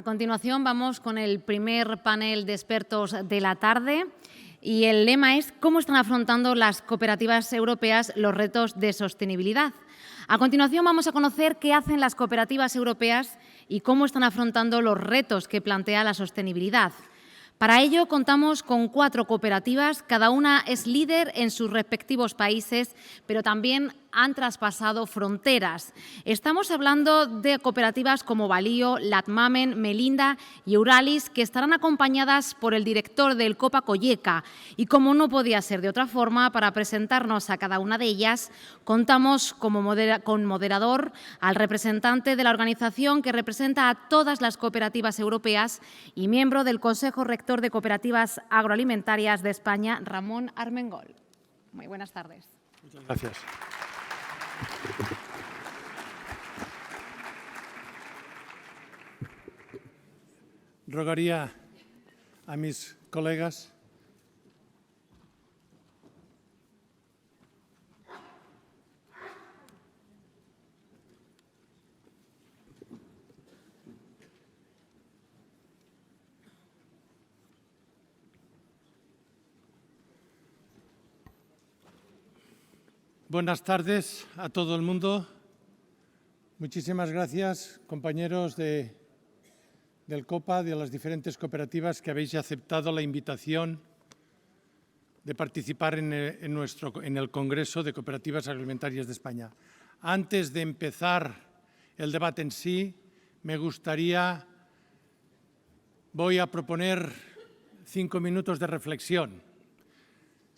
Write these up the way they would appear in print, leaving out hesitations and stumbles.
continuación vamos con el primer panel de expertos de la tarde y el lema es ¿Cómo están afrontando las cooperativas europeas los retos de sostenibilidad? A continuación vamos a conocer qué hacen las cooperativas europeas y cómo están afrontando los retos que plantea la sostenibilidad. Para ello contamos con 4 cooperativas, cada una es líder en sus respectivos países, pero también han traspasado fronteras. Estamos hablando de cooperativas como VALIO, LANTMÄNNEN, MELINDA y EURALIS, que estarán acompañadas por el director del COPA-COGECA. Y como no podía ser de otra forma, para presentarnos a cada una de ellas, contamos con moderador al representante de la organización que representa a todas las cooperativas europeas y miembro del Consejo Rector de Cooperativas Agroalimentarias de España, Ramón Armengol. Muy buenas tardes. Muchas gracias. Rogaría a mis colegas Buenas tardes a todo el mundo. Muchísimas gracias, compañeros del COPA, de las diferentes cooperativas que habéis aceptado la invitación de participar en el Congreso de Cooperativas Agroalimentarias de España. Antes de empezar el debate en sí, voy a proponer 5 minutos de reflexión.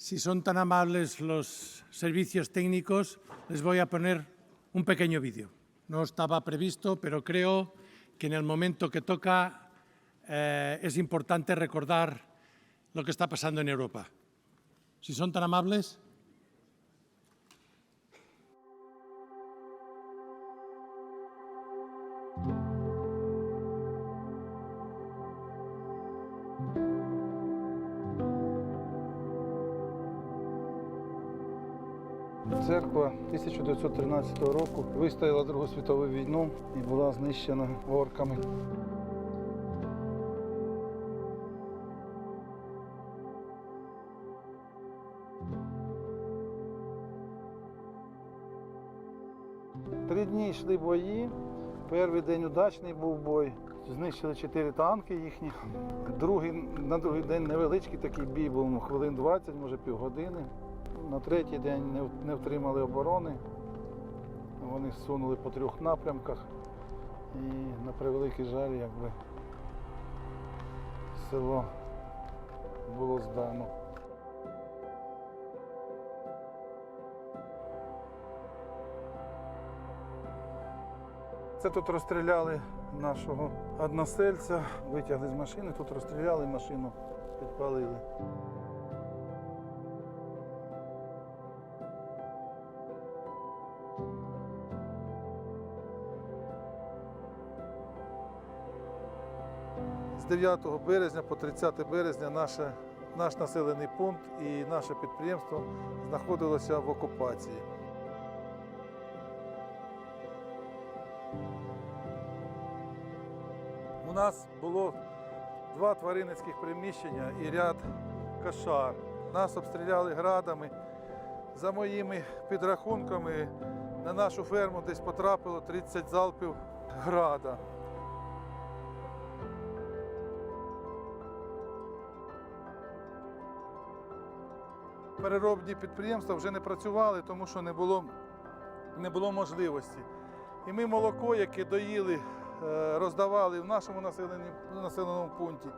Si son tan amables los servicios técnicos, les voy a poner un pequeño vídeo. No estaba previsto, pero creo que en el momento que toca es importante recordar lo que está pasando en Europa. Si son tan amables. Церква 1913 року вистояла Другу світову війну і була знищена орками. Три дні йшли бої. Перший день удачний був бой. Знищили 4 танки їхні. На другий день невеличкий такий бій був, хвилин 20, може півгодини. На третій день не втримали оборони, вони сунули по 3 напрямках і, на превеликий жаль, село було здано. Це тут розстріляли нашого односельця, витягли з машини, тут розстріляли, машину підпалили. З 9 березня по 30 березня наш населений пункт і наше підприємство знаходилося в окупації. У нас було 2 тваринницьких приміщення і ряд кошар. Нас обстріляли градами. За моїми підрахунками, на нашу ферму десь потрапило 30 залпів града. Переробні підприємства вже не працювали, тому що не було можливості. І ми молоко, яке доїли, роздавали в нашому населеному пункті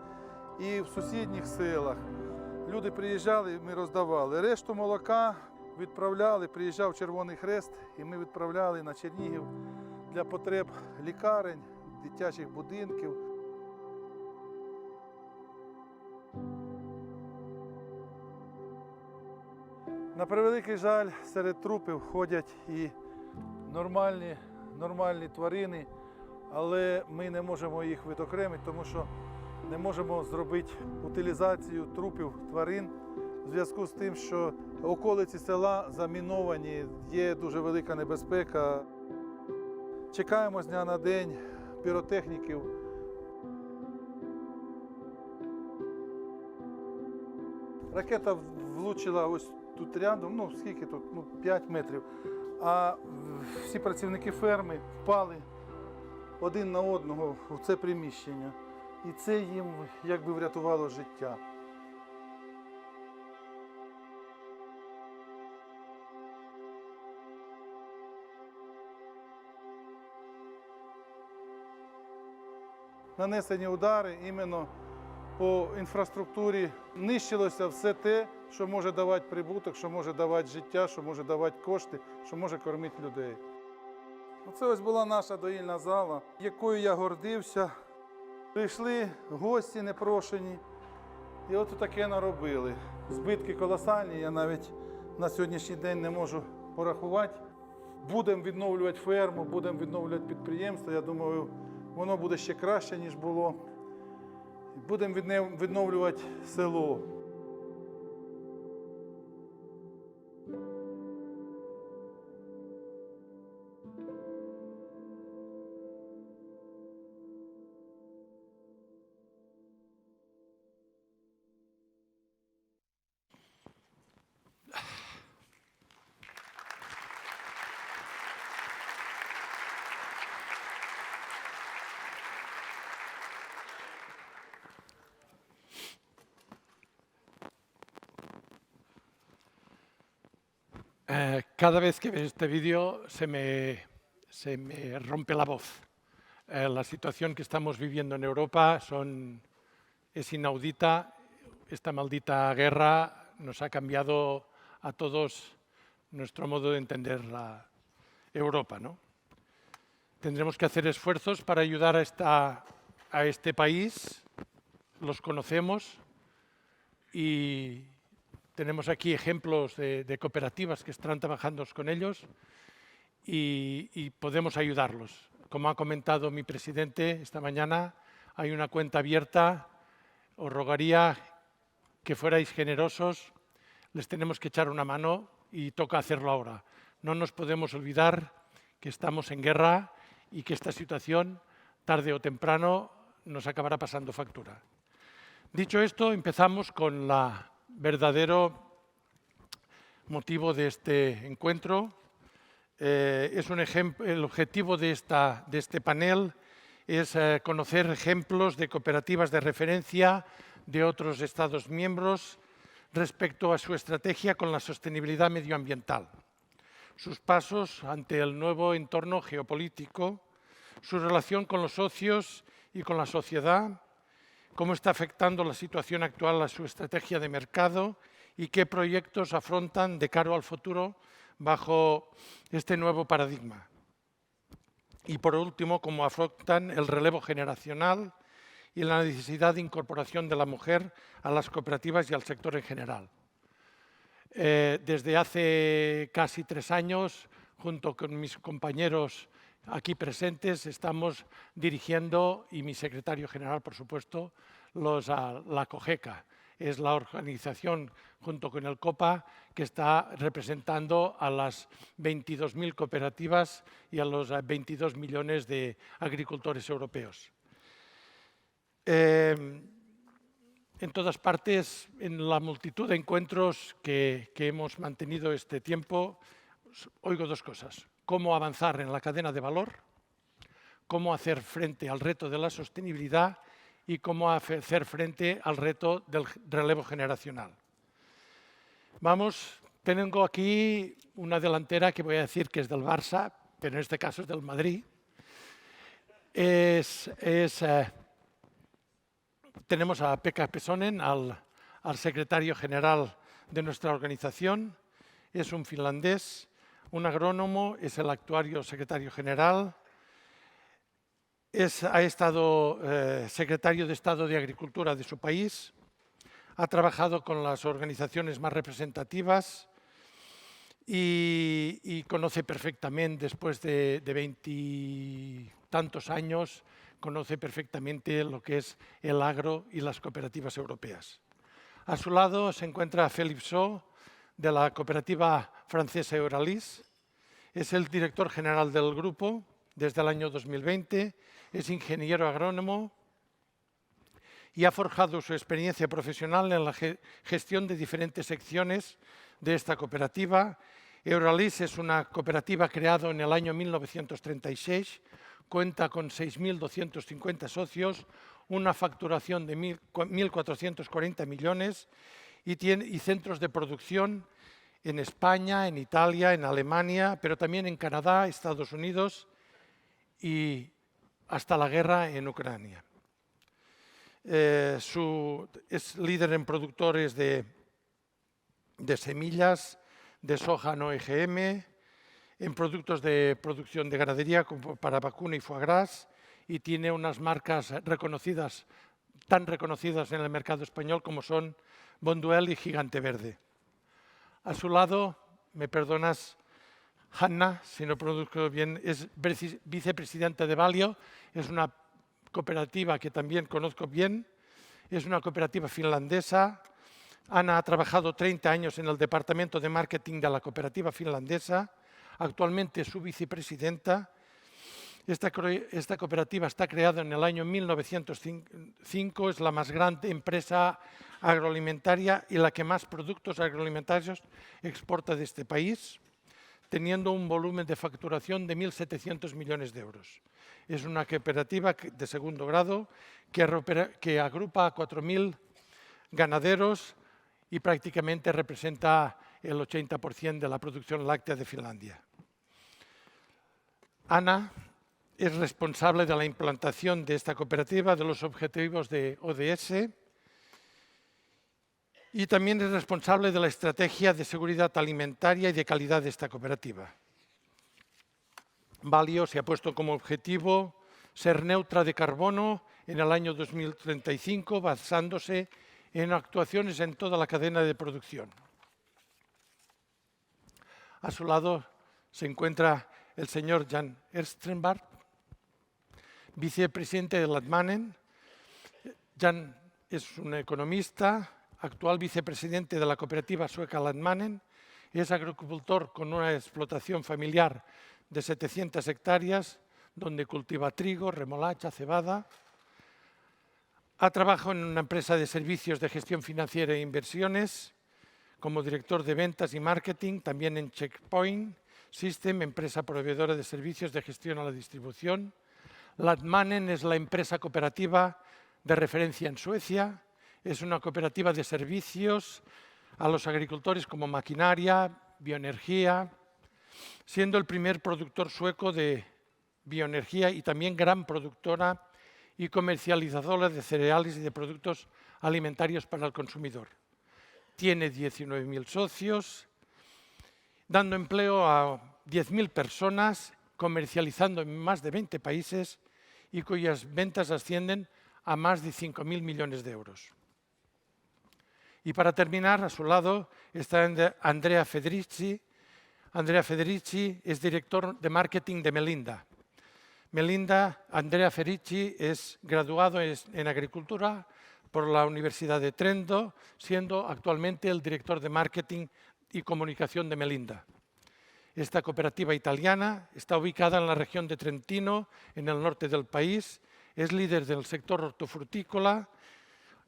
і в сусідніх селах. Люди приїжджали, ми роздавали. Решту молока відправляли, приїжджав Червоний Хрест, і ми відправляли на Чернігів для потреб лікарень, дитячих будинків. На превеликий жаль, серед трупів ходять і нормальні тварини, але ми не можемо їх відокремити, тому що не можемо зробити утилізацію трупів тварин в зв'язку з тим, що околиці села заміновані, є дуже велика небезпека. Чекаємо з дня на день піротехніків. Ракета влучила ось тут рядом, ну скільки тут, 5 метрів. А всі працівники ферми впали один на одного в це приміщення. І це їм якби врятувало життя. Нанесені удари іменно по інфраструктурі, нищилося все те, що може давати прибуток, що може давати життя, що може давати кошти, що може кормити людей. Оце ось була наша доїльна зала, якою я гордився. Прийшли гості непрошені і от таке наробили. Збитки колосальні, я навіть на сьогоднішній день не можу порахувати. Будемо відновлювати ферму, будемо відновлювати підприємство. Я думаю, воно буде ще краще, ніж було. Будемо відновлювати село. Cada vez que veo este vídeo se me rompe la voz. La situación que estamos viviendo en Europa es inaudita. Esta maldita guerra nos ha cambiado a todos nuestro modo de entender la Europa, ¿no? Tendremos que hacer esfuerzos para ayudar a este país. Los conocemos y tenemos aquí ejemplos de cooperativas que están trabajando con ellos y podemos ayudarlos. Como ha comentado mi presidente esta mañana, hay una cuenta abierta. Os rogaría que fuerais generosos. Les tenemos que echar una mano y toca hacerlo ahora. No nos podemos olvidar que estamos en guerra y que esta situación, tarde o temprano, nos acabará pasando factura. Dicho esto, empezamos con la verdadero motivo de este encuentro. El objetivo de este panel es conocer ejemplos de cooperativas de referencia de otros Estados miembros respecto a su estrategia con la sostenibilidad medioambiental, sus pasos ante el nuevo entorno geopolítico, su relación con los socios y con la sociedad, cómo está afectando la situación actual a su estrategia de mercado y qué proyectos afrontan de cara al futuro bajo este nuevo paradigma. Y por último, cómo afrontan el relevo generacional y la necesidad de incorporación de la mujer a las cooperativas y al sector en general. Desde hace casi 3 años, junto con mis compañeros aquí presentes, estamos dirigiendo, y mi secretario general, por supuesto, la COGECA. Es la organización, junto con el COPA, que está representando a las 22.000 cooperativas y a los 22 millones de agricultores europeos. En todas partes, en la multitud de encuentros que hemos mantenido este tiempo, oigo 2 cosas. Cómo avanzar en la cadena de valor, cómo hacer frente al reto de la sostenibilidad y cómo hacer frente al reto del relevo generacional. Tengo aquí una delantera que voy a decir que es del Barça, pero en este caso es del Madrid. Tenemos a Pekka Pesonen, al secretario general de nuestra organización. Es un finlandés, un agrónomo, es el actuario secretario general. Ha estado secretario de Estado de Agricultura de su país, ha trabajado con las organizaciones más representativas y conoce perfectamente, después de 20 y tantos años, conoce perfectamente lo que es el agro y las cooperativas europeas. A su lado se encuentra Philippe de la cooperativa francesa EURALIS. Es el director general del grupo desde el año 2020, es ingeniero agrónomo y ha forjado su experiencia profesional en la gestión de diferentes secciones de esta cooperativa. EURALIS es una cooperativa creada en el año 1936, cuenta con 6.250 socios, una facturación de 1.440 millones y centros de producción en España, en Italia, en Alemania, pero también en Canadá, Estados Unidos y hasta la guerra en Ucrania. Es líder en productores de semillas, de soja no EGM, en productos de producción de ganadería como para vacuna y foie gras, y tiene unas marcas reconocidas, tan reconocidas en el mercado español como son Bonduelle y Gigante Verde. A su lado, me perdonas, Hanna, si no pronuncio bien, es vicepresidenta de VALIO, es una cooperativa que también conozco bien, es una cooperativa finlandesa. Hanna ha trabajado 30 años en el departamento de marketing de la cooperativa finlandesa, actualmente es su vicepresidenta. Esta cooperativa está creada en el año 1905, es la más grande empresa agroalimentaria y la que más productos agroalimentarios exporta de este país, teniendo un volumen de facturación de 1.700 millones de euros. Es una cooperativa de segundo grado que agrupa a 4.000 ganaderos y prácticamente representa el 80% de la producción láctea de Finlandia. Hanna es responsable de la implantación de esta cooperativa, de los objetivos de ODS, y también es responsable de la estrategia de seguridad alimentaria y de calidad de esta cooperativa. VALIO se ha puesto como objetivo ser neutra de carbono en el año 2035, basándose en actuaciones en toda la cadena de producción. A su lado se encuentra el señor Jan Ehrensvärd, vicepresidente de LANTMÄNNEN. Jan es un economista, actual vicepresidente de la cooperativa sueca LANTMÄNNEN, es agricultor con una explotación familiar de 700 hectáreas, donde cultiva trigo, remolacha, cebada. Ha trabajado en una empresa de servicios de gestión financiera e inversiones, como director de ventas y marketing, también en Checkpoint System, empresa proveedora de servicios de gestión a la distribución. LANTMÄNNEN es la empresa cooperativa de referencia en Suecia. Es una cooperativa de servicios a los agricultores como maquinaria, bioenergía, siendo el primer productor sueco de bioenergía y también gran productora y comercializadora de cereales y de productos alimentarios para el consumidor. Tiene 19.000 socios, dando empleo a 10.000 personas, comercializando en más de 20 países y cuyas ventas ascienden a más de 5.000 millones de euros. Y para terminar, a su lado está Andrea Fedrizzi. Andrea Fedrizzi es director de marketing de MELINDA. Andrea Fedrizzi es graduado en agricultura por la Universidad de Trento, siendo actualmente el director de marketing y comunicación de MELINDA. Esta cooperativa italiana está ubicada en la región de Trentino, en el norte del país. Es líder del sector hortofrutícola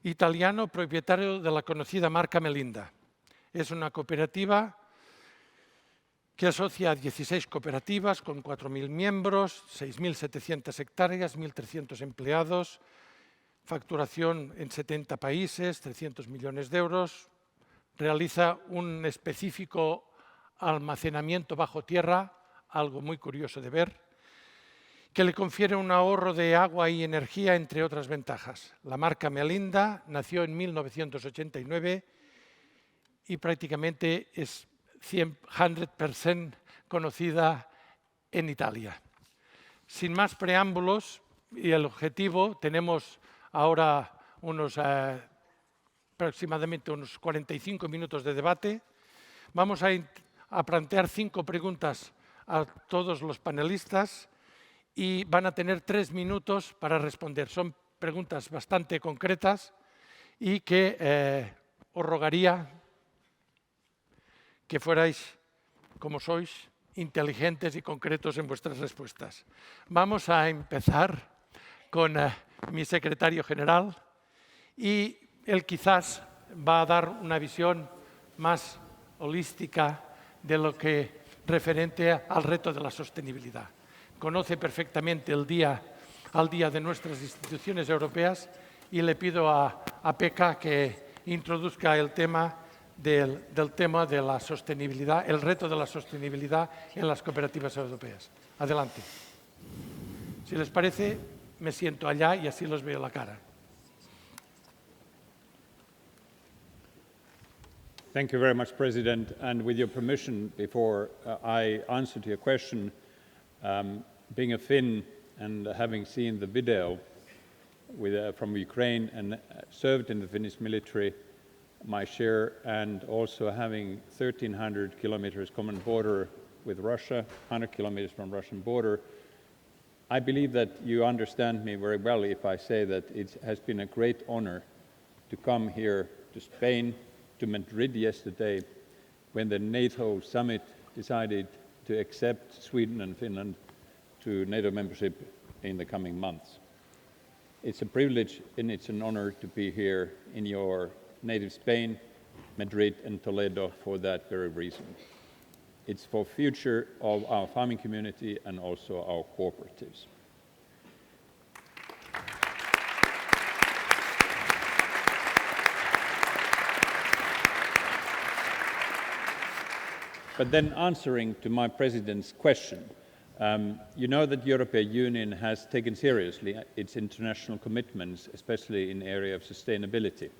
italiano, propietario de la conocida marca MELINDA. Es una cooperativa que asocia a 16 cooperativas con 4.000 miembros, 6.700 hectáreas, 1.300 empleados, facturación en 70 países, 300 millones de euros. Realiza un específico almacenamiento bajo tierra, algo muy curioso de ver, que le confiere un ahorro de agua y energía, entre otras ventajas. La marca MELINDA nació en 1989 y prácticamente es 100% conocida en Italia. Sin más preámbulos y el objetivo, tenemos ahora aproximadamente unos 45 minutos de debate. Vamos a plantear 5 preguntas a todos los panelistas y van a tener 3 minutos para responder. Son preguntas bastante concretas y que os rogaría que fuerais, como sois, inteligentes y concretos en vuestras respuestas. Vamos a empezar con mi secretario general Y él quizás va a dar una visión más holística de lo que referente al reto de la sostenibilidad. Conoce perfectamente al día de nuestras instituciones europeas y le pido a Pekka que introduzca el tema del tema de la sostenibilidad, el reto de la sostenibilidad en las cooperativas europeas. Adelante. Si les parece, me siento allá y así los veo la cara. Thank you very much, President. And with your permission, before I answer to your question, being a Finn and having seen the video from Ukraine and served in the Finnish military, my share, and also having 1,300 kilometers common border with Russia, 100 kilometers from Russian border, I believe that you understand me very well if I say that it has been a great honor to come here to Spain, to Madrid yesterday, when the NATO summit decided to accept Sweden and Finland to NATO membership in the coming months. It's a privilege and it's an honor to be here in your native Spain, Madrid and Toledo for that very reason. It's for future of our farming community and also our cooperatives. But then answering to my President's question, you know that the European Union has taken seriously its international commitments, especially in the area of sustainability.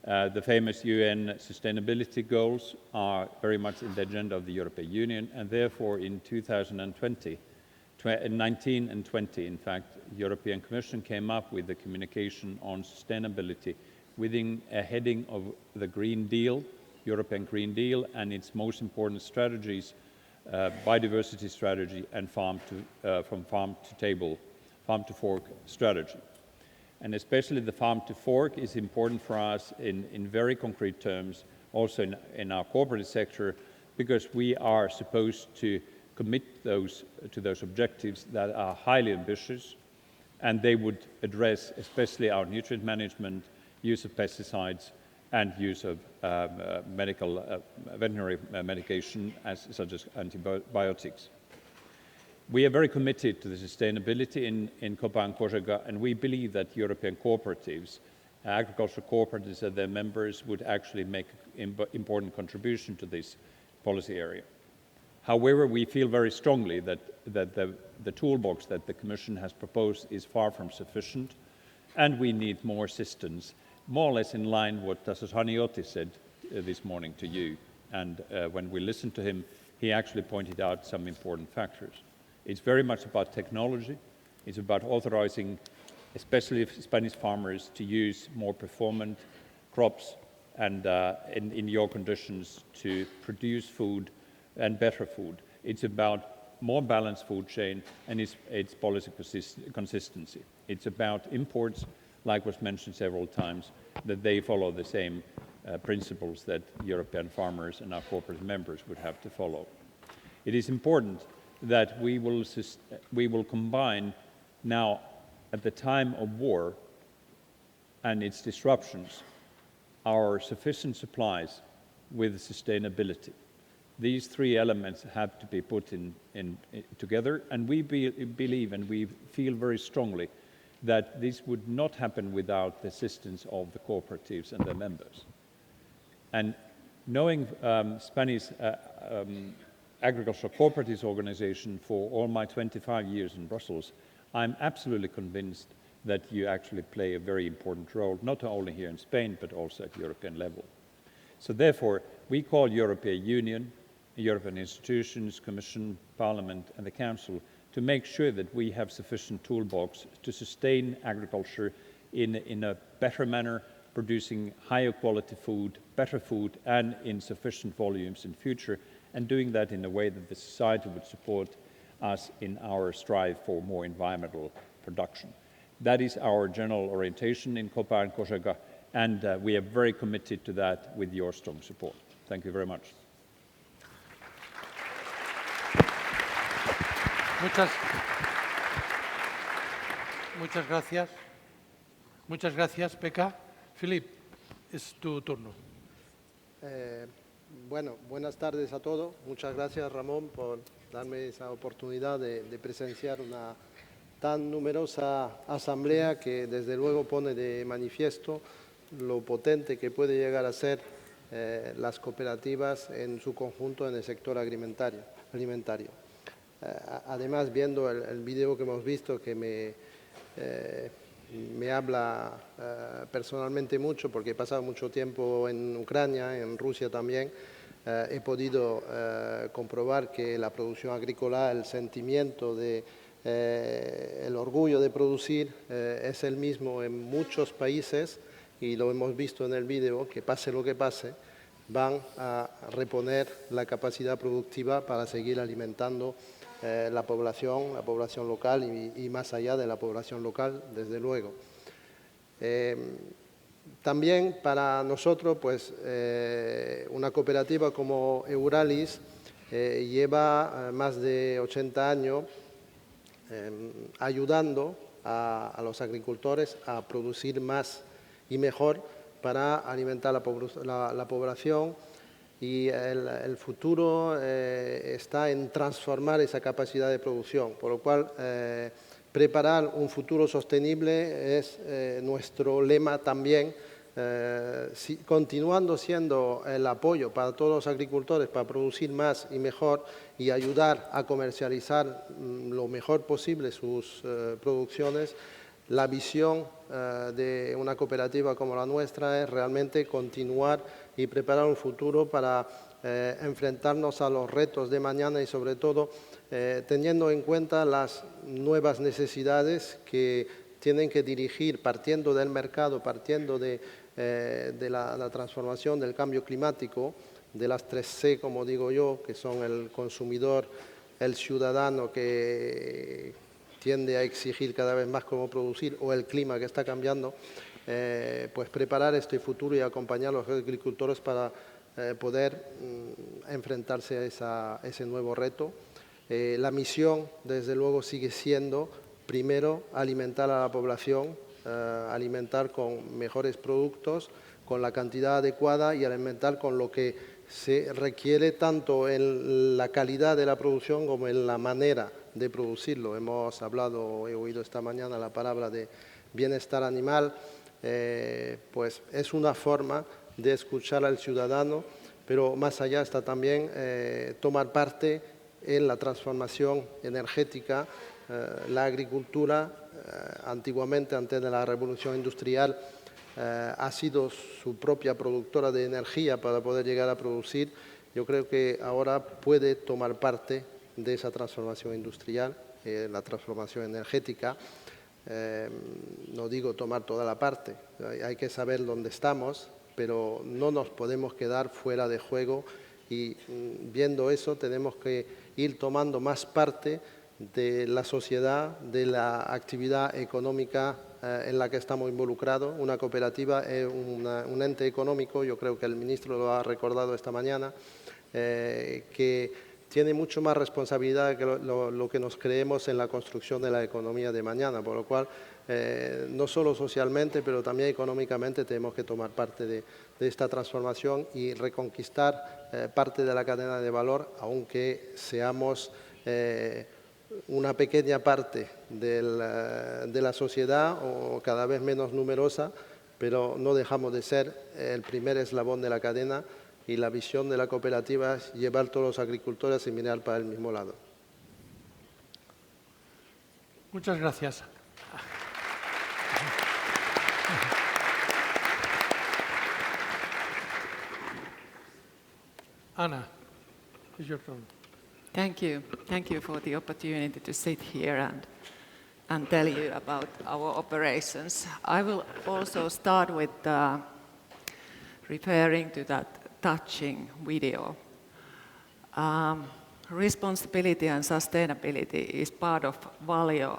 The famous UN sustainability goals are very much in the agenda of the European Union, and therefore in 2019 and 20, in fact, the European Commission came up with the communication on sustainability within a heading of the Green Deal, European Green Deal, and its most important strategies, biodiversity strategy and from farm to table, farm to fork strategy. And especially the farm to fork is important for us in very concrete terms, also in our cooperative sector, because we are supposed to commit to those objectives that are highly ambitious, and they would address especially our nutrient management, use of pesticides, and use of veterinary medication such as antibiotics. We are very committed to the sustainability in COPA and COGECA, and we believe that European cooperatives, agricultural cooperatives and their members would actually make an important contribution to this policy area. However, we feel very strongly that the toolbox that the Commission has proposed is far from sufficient, and we need more assistance, more or less in line with what Tassos Haniotis said this morning to you. And when we listened to him, he actually pointed out some important factors. It's very much about technology. It's about authorizing, especially Spanish farmers, to use more performant crops and in your conditions to produce food and better food. It's about more balanced food chain and its policy consistency. It's about imports, like was mentioned several times, that they follow the same principles that European farmers and our corporate members would have to follow. It is important that we will combine now, at the time of war and its disruptions, our sufficient supplies with sustainability. These three elements have to be put together, and we believe and we feel very strongly that this would not happen without the assistance of the cooperatives and their members. And knowing Spanish agricultural cooperatives organization for all my 25 years in Brussels, I'm absolutely convinced that you actually play a very important role, not only here in Spain, but also at European level. So therefore, we call European Union, European institutions, Commission, Parliament, and the Council to make sure that we have sufficient toolbox to sustain agriculture in a better manner, producing higher quality food, better food, and in sufficient volumes in future, and doing that in a way that the society would support us in our strive for more environmental production. That is our general orientation in COPA and COGECA, and we are very committed to that with your strong support. Thank you very much. Muchas gracias. Muchas gracias, Pekka. Philippe, es tu turno. Bueno, buenas tardes a todos. Muchas gracias, Ramón, por darme esa oportunidad de presenciar una tan numerosa asamblea que desde luego pone de manifiesto lo potente que puede llegar a ser las cooperativas en su conjunto en el sector alimentario. Además, viendo el video que hemos visto, que me habla personalmente mucho, porque he pasado mucho tiempo en Ucrania, en Rusia también, he podido comprobar que la producción agrícola, el sentimiento el orgullo de producir es el mismo en muchos países, y lo hemos visto en el video, que pase lo que pase, van a reponer la capacidad productiva para seguir alimentando la población local y más allá de la población local, desde luego. También para nosotros, pues, una cooperativa como EURALIS lleva más de 80 años ayudando a los agricultores a producir más y mejor para alimentar la población, y el futuro está en transformar esa capacidad de producción, por lo cual preparar un futuro sostenible es nuestro lema también, continuando siendo el apoyo para todos los agricultores para producir más y mejor y ayudar a comercializar lo mejor posible sus producciones. La visión de una cooperativa como la nuestra es realmente continuar y preparar un futuro para enfrentarnos a los retos de mañana y sobre todo teniendo en cuenta las nuevas necesidades que tienen que dirigir, partiendo del mercado, partiendo de la transformación del cambio climático, de las 3C, como digo yo, que son el consumidor, el ciudadano que tiende a exigir cada vez más cómo producir, o el clima que está cambiando, pues preparar este futuro y acompañar a los agricultores para poder enfrentarse a ese nuevo reto. La misión, desde luego, sigue siendo, primero, alimentar a la población, alimentar con mejores productos, con la cantidad adecuada y alimentar con lo que se requiere tanto en la calidad de la producción como en la manera de producirlo. Hemos hablado, he oído esta mañana la palabra de bienestar animal, pues es una forma de escuchar al ciudadano, pero más allá está también tomar parte en la transformación energética. La agricultura, antiguamente, antes de la revolución industrial, ha sido su propia productora de energía para poder llegar a producir. Yo creo que ahora puede tomar parte de esa transformación industrial, la transformación energética. No digo tomar toda la parte, hay que saber dónde estamos, pero no nos podemos quedar fuera de juego, y viendo eso tenemos que ir tomando más parte de la sociedad, de la actividad económica en la que estamos involucrados. Una cooperativa es un ente económico, yo creo que el ministro lo ha recordado esta mañana, que tiene mucho más responsabilidad que lo que nos creemos en la construcción de la economía de mañana, por lo cual no solo socialmente, pero también económicamente tenemos que tomar parte de esta transformación y reconquistar parte de la cadena de valor, aunque seamos una pequeña parte de la sociedad o cada vez menos numerosa, pero no dejamos de ser el primer eslabón de la cadena, y la visión de la cooperativa es llevar todos los agricultores y mirar para el mismo lado. Muchas gracias. Hanna, it's your turn. Thank you. Thank you for the opportunity to sit here and tell you about our operations. I will also start with referring to that touching video. Responsibility and sustainability is part of VALIO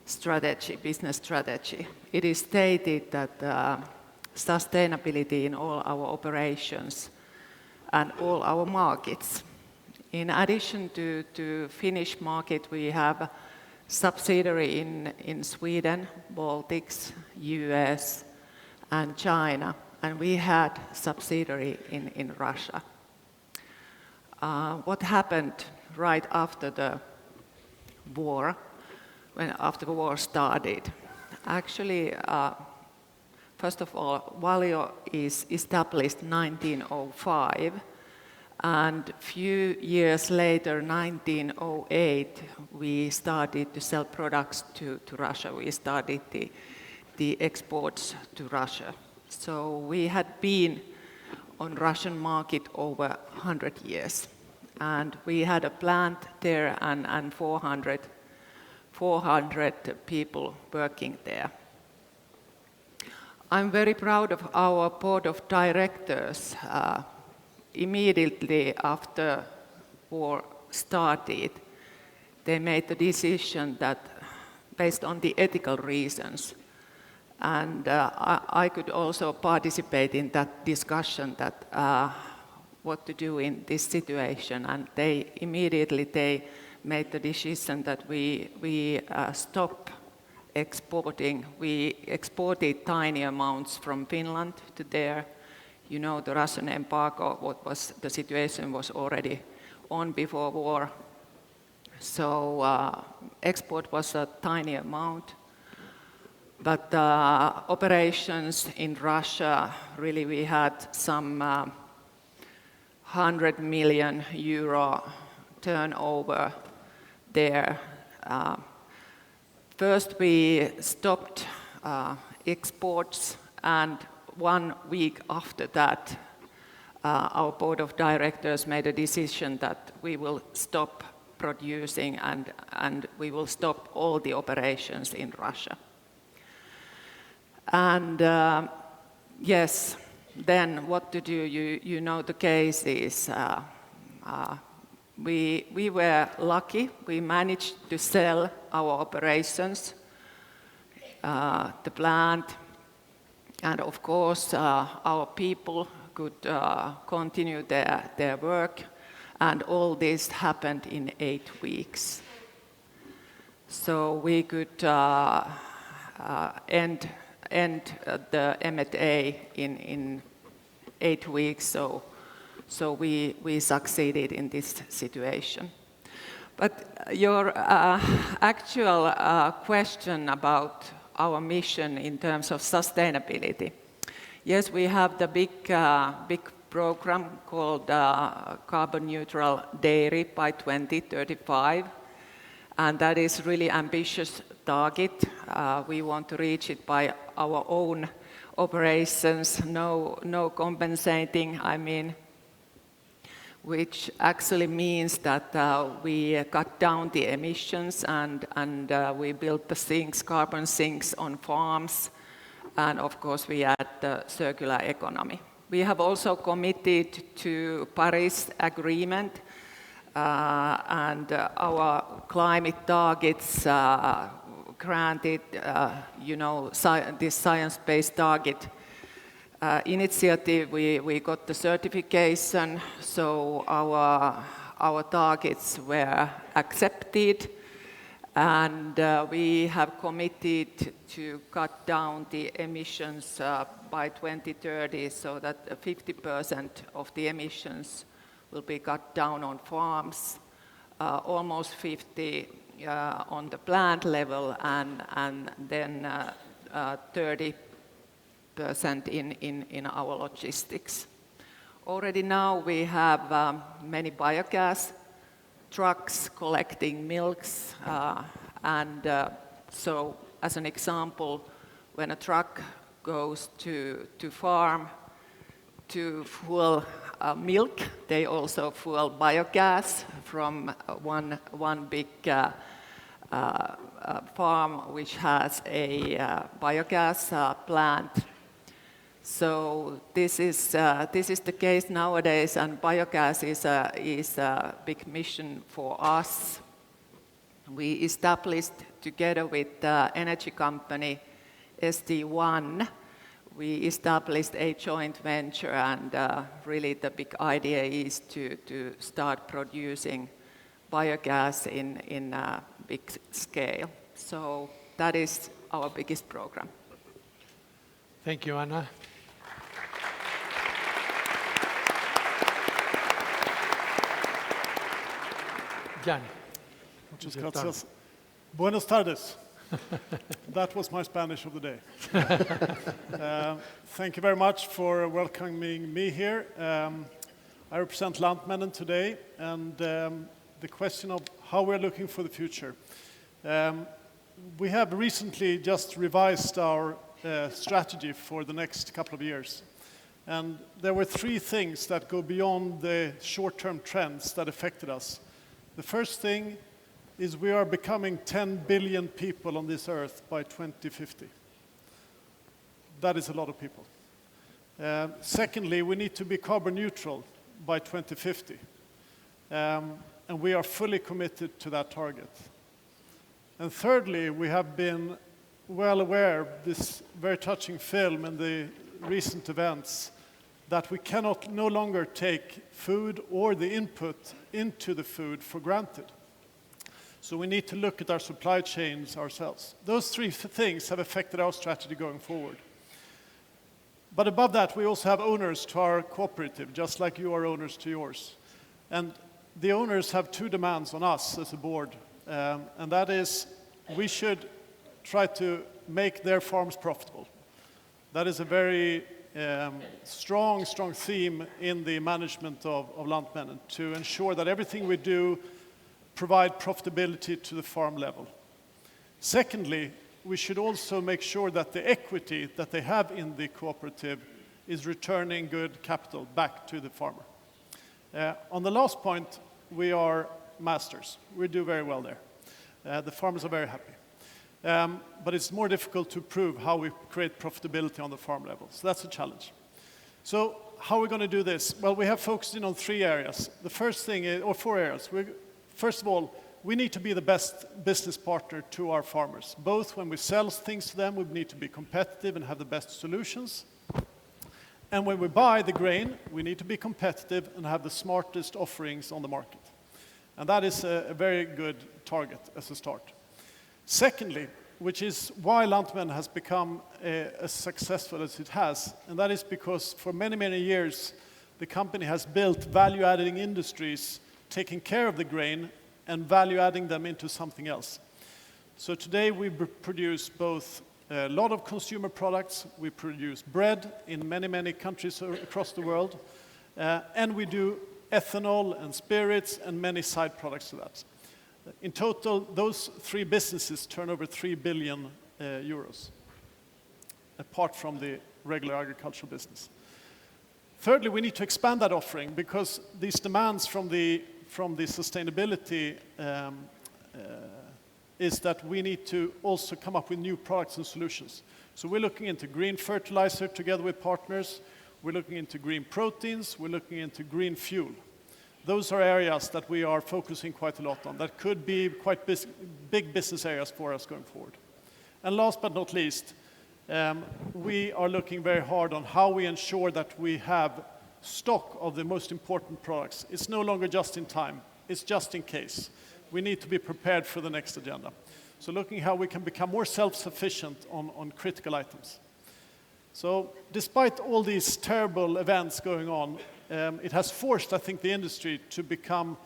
strategy, business strategy. It is stated that sustainability in all our operations and all our markets. In addition to Finnish market, we have subsidiary in Sweden, Baltics, US, and China, and we had subsidiary in Russia. What happened right after the war, after the war started? Actually, first of all, VALIO is established 1905, and few years later, 1908, we started to sell products to Russia. We started the exports to Russia. So we had been on Russian market over 100 years. And we had a plant there and 400 people working there. I'm very proud of our board of directors. Immediately after war started, they made the decision that based on the ethical reasons, and I could also participate in that discussion that what to do in this situation, and they immediately made the decision that we stop exporting. We exported tiny amounts from Finland to there. You know, the Russian embargo, the situation was already on before war. So export was a tiny amount. But operations in Russia, really we had some 100 million euro turnover there. First we stopped exports, and 1 week after that our board of directors made a decision that we will stop producing and we will stop all the operations in Russia. And yes, then what to do? You know the cases. We were lucky. We managed to sell our operations, the plant, and of course our people could continue their work, and all this happened in 8 weeks. So we could end the M&A in 8 weeks, so we succeeded in this situation. But your actual question about our mission in terms of sustainability. Yes, we have the big program called Carbon Neutral Dairy by 2035, and that is really ambitious target. We want to reach it by our own operations, no compensating, I mean, which actually means that we cut down the emissions and we build the sinks, carbon sinks on farms, and of course we add the circular economy. We have also committed to Paris Agreement and our climate targets granted, this science-based target initiative, we got the certification, so our targets were accepted, and we have committed to cut down the emissions by 2030, so that 50% of the emissions will be cut down on farms, almost 50% on the plant level, and then 30% in our logistics. Already now we have many biogas trucks collecting milks, and so as an example, when a truck goes to farm to fuel milk, they also fuel biogas from one big farm which has a biogas plant. So this is the case nowadays, and biogas is a big mission for us. We established together with the energy company ST1, we established a joint venture, and really the big idea is to start producing biogas in a big scale. So that is our biggest program. Thank you, Hanna. Jan. Muchas gracias. Buenas tardes. That was my Spanish of the day. Thank you very much for welcoming me here. I represent LANTMÄNNEN today, and the question of how we're looking for the future. We have recently just revised our strategy for the next couple of years. And there were three things that go beyond the short-term trends that affected us. The first thing is we are becoming 10 billion people on this earth by 2050. That is a lot of people. Secondly, we need to be carbon neutral by 2050. And we are fully committed to that target. And thirdly, we have been well aware of this very touching film and the recent events that we cannot no longer take food or the input into the food for granted. So we need to look at our supply chains ourselves. Those three things have affected our strategy going forward. But above that, we also have owners to our cooperative, just like you are owners to yours. And the owners have two demands on us as a board, and that is we should try to make their farms profitable. That is a very strong theme in the management of LANTMÄNNEN, to ensure that everything we do provide profitability to the farm level. Secondly, we should also make sure that the equity that they have in the cooperative is returning good capital back to the farmer. On the last point, we are masters. We do very well there. The farmers are very happy. But it's more difficult to prove how we create profitability on the farm level. So that's a challenge. So how are we going to do this? Well, we have focused in on three areas. The first thing is, or four areas. First of all, we need to be the best business partner to our farmers. Both when we sell things to them, we need to be competitive and have the best solutions. And when we buy the grain, we need to be competitive and have the smartest offerings on the market. And that is a very good target as a start. Secondly, which is why LANTMÄNNEN has become as successful as it has, and that is because for many, many years, the company has built value-adding industries, taking care of the grain and value-adding them into something else. So today we produce both a lot of consumer products, we produce bread in many, many countries across the world, and we do ethanol and spirits and many side products to that. In total, those three businesses turn over 3 billion euros, apart from the regular agricultural business. Thirdly, we need to expand that offering because these demands from the sustainability is that we need to also come up with new products and solutions. So we're looking into green fertilizer together with partners, we're looking into green proteins, we're looking into green fuel. Those are areas that we are focusing quite a lot on. That could be quite big business areas for us going forward. And last but not least, we are looking very hard on how we ensure that we have stock of the most important products. It's no longer just in time, it's just in case. We need to be prepared for the next agenda. So looking how we can become more self-sufficient on critical items. So despite all these terrible events going on, it has forced, I think, the industry to become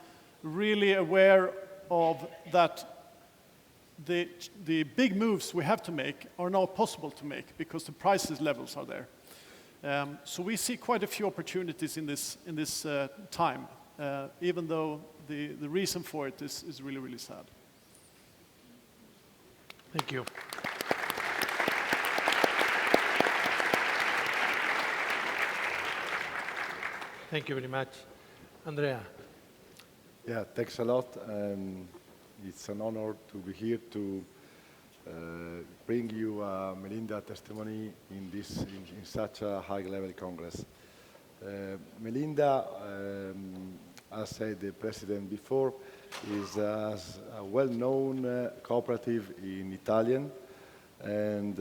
really aware of that the big moves we have to make are now possible to make because the prices levels are there. So we see quite a few opportunities in this time, even though the reason for it is really, really sad. Thank you. Thank you very much. Andrea. Yeah, thanks a lot. It's an honor to be here to bring you Melinda testimony in such a high-level congress. Melinda, as said the president before, is a well-known cooperative in Italian, and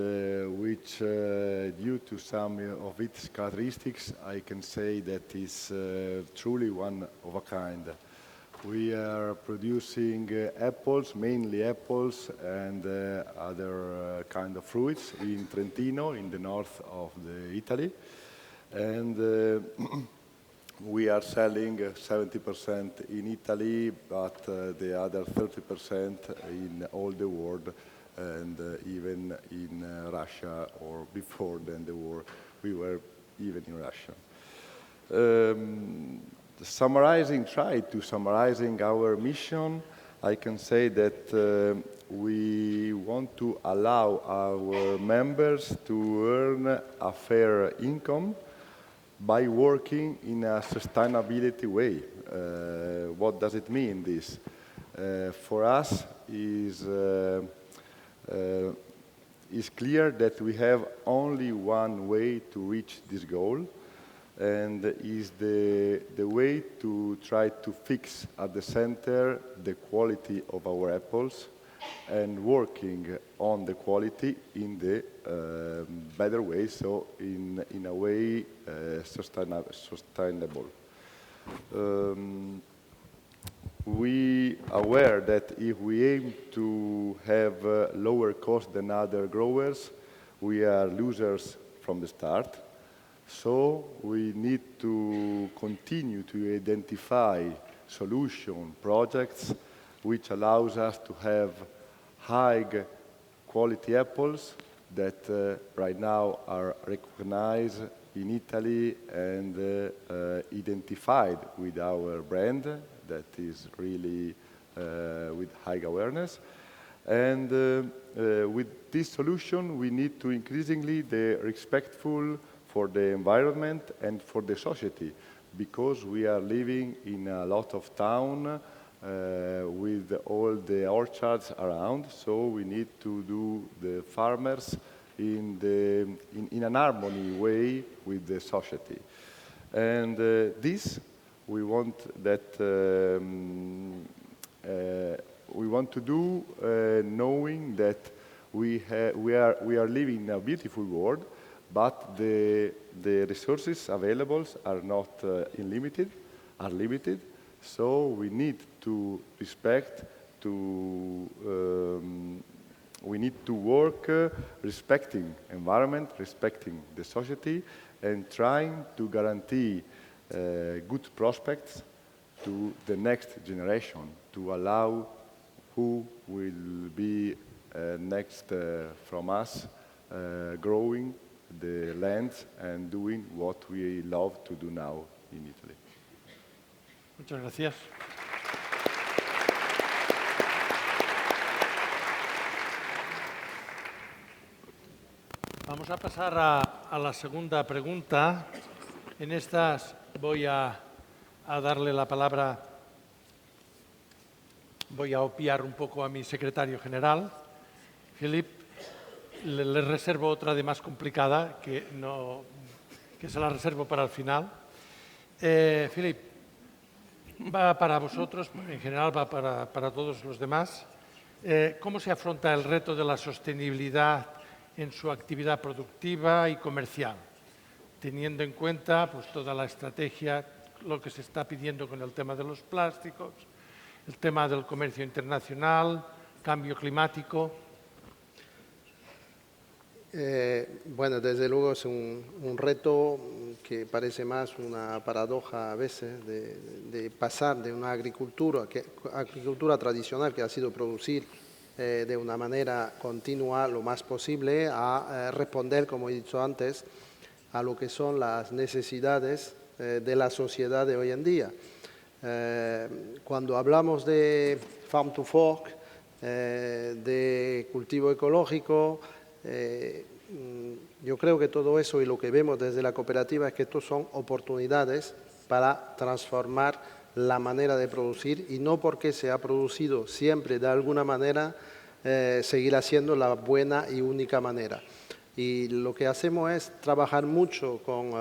which, due to some of its characteristics, I can say that is truly one of a kind. We are producing apples, mainly apples and other kind of fruits in Trentino, in the north of Italy. And we are selling 70% in Italy, but the other 30% in all the world, and even in Russia, or before then the war, we were even in Russia. Try to summarizing our mission, I can say that we want to allow our members to earn a fair income by working in a sustainability way. What does it mean, this? For us, is clear that we have only one way to reach this goal, and is the way to try to fix at the center the quality of our apples and working on the quality in the better way, so in a way sustainable. We are aware that if we aim to have lower cost than other growers, we are losers from the start. So we need to continue to identify solution projects which allows us to have high quality apples that right now are recognized in Italy and identified with our brand that is really with high awareness. And with this solution, we need to increasingly be respectful for the environment and for the society, because we are living in a lot of town with all the orchards around, so we need to do the farmers in an harmony way with the society. And this we want that we want to do knowing that we are living in a beautiful world, but the resources available are not unlimited, are limited. So we need to respect, we need to work respecting environment, respecting the society, and trying to guarantee good prospects to the next generation, to allow who will be next from us growing the land and doing what we love to do now in Italy. Muchas gracias. Vamos a pasar a la segunda pregunta. En estas voy a darle la palabra, voy a obviar un poco a mi secretario general, Philippe. Le reservo otra de más complicada, que se la reservo para el final. Philippe, va para vosotros, en general va para todos los demás. ¿Cómo se afronta el reto de la sostenibilidad en su actividad productiva y comercial, teniendo en cuenta pues, toda la estrategia, lo que se está pidiendo con el tema de los plásticos, el tema del comercio internacional, cambio climático? Bueno, desde luego es un reto que parece más una paradoja a veces de pasar de una agricultura tradicional que ha sido producir de una manera continua lo más posible a responder, como he dicho antes, a lo que son las necesidades de la sociedad de hoy en día. Cuando hablamos de farm to fork, de cultivo ecológico, yo creo que todo eso y lo que vemos desde la cooperativa es que estos son oportunidades para transformar la manera de producir, y no porque se ha producido siempre de alguna manera seguirá siendo la buena y única manera. Y lo que hacemos es trabajar mucho con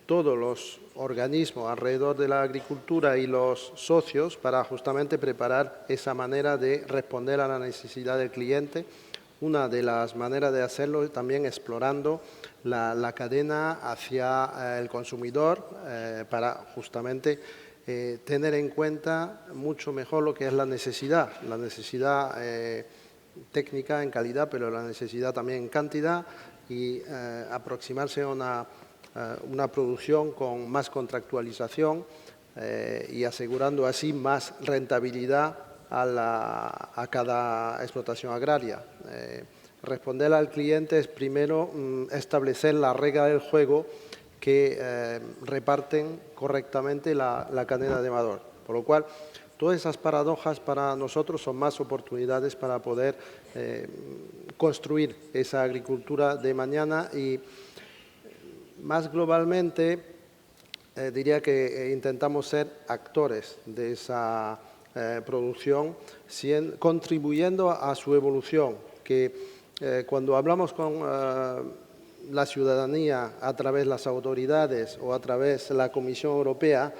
todos los organismos alrededor de la agricultura y los socios para justamente preparar esa manera de responder a la necesidad del cliente. Una de las maneras de hacerlo es también explorando la cadena hacia el consumidor para justamente tener en cuenta mucho mejor lo que es la necesidad técnica en calidad, pero la necesidad también en cantidad, y aproximarse a una producción con más contractualización y asegurando así más rentabilidad a cada explotación agraria. Responder al cliente es primero establecer la regla del juego que reparten correctamente la cadena de valor. Por lo cual, todas esas paradojas para nosotros son más oportunidades para poder construir esa agricultura de mañana, y más globalmente diría que intentamos ser actores de esa producción, contribuyendo a su evolución, que cuando hablamos con la ciudadanía a través de las autoridades o a través de la Comisión Europea,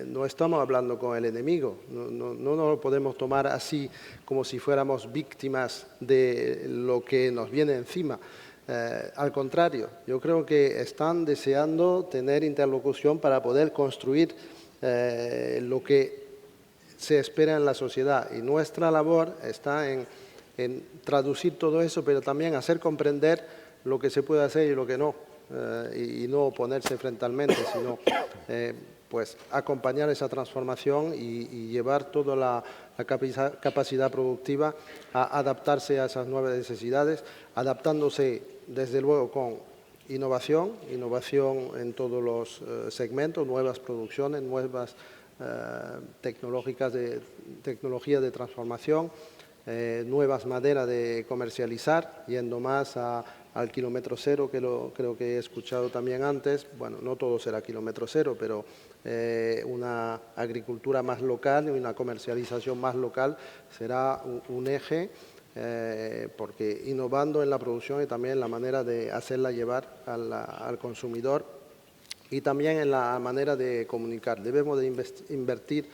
no estamos hablando con el enemigo, no nos lo podemos tomar así como si fuéramos víctimas de lo que nos viene encima. Al contrario, yo creo que están deseando tener interlocución para poder construir lo que se espera en la sociedad, y nuestra labor está en traducir todo eso, pero también hacer comprender lo que se puede hacer y lo que no, y no oponerse frontalmente, sino pues acompañar esa transformación y llevar toda la capacidad productiva a adaptarse a esas nuevas necesidades, adaptándose desde luego con innovación en todos los segmentos, nuevas producciones, nuevas tecnologías de transformación, nuevas maneras de comercializar, yendo más al kilómetro cero, que creo que he escuchado también antes. Bueno, no todo será kilómetro cero, pero una agricultura más local y una comercialización más local será un eje, porque innovando en la producción y también en la manera de hacerla llevar al consumidor, y también en la manera de comunicar. Debemos de invertir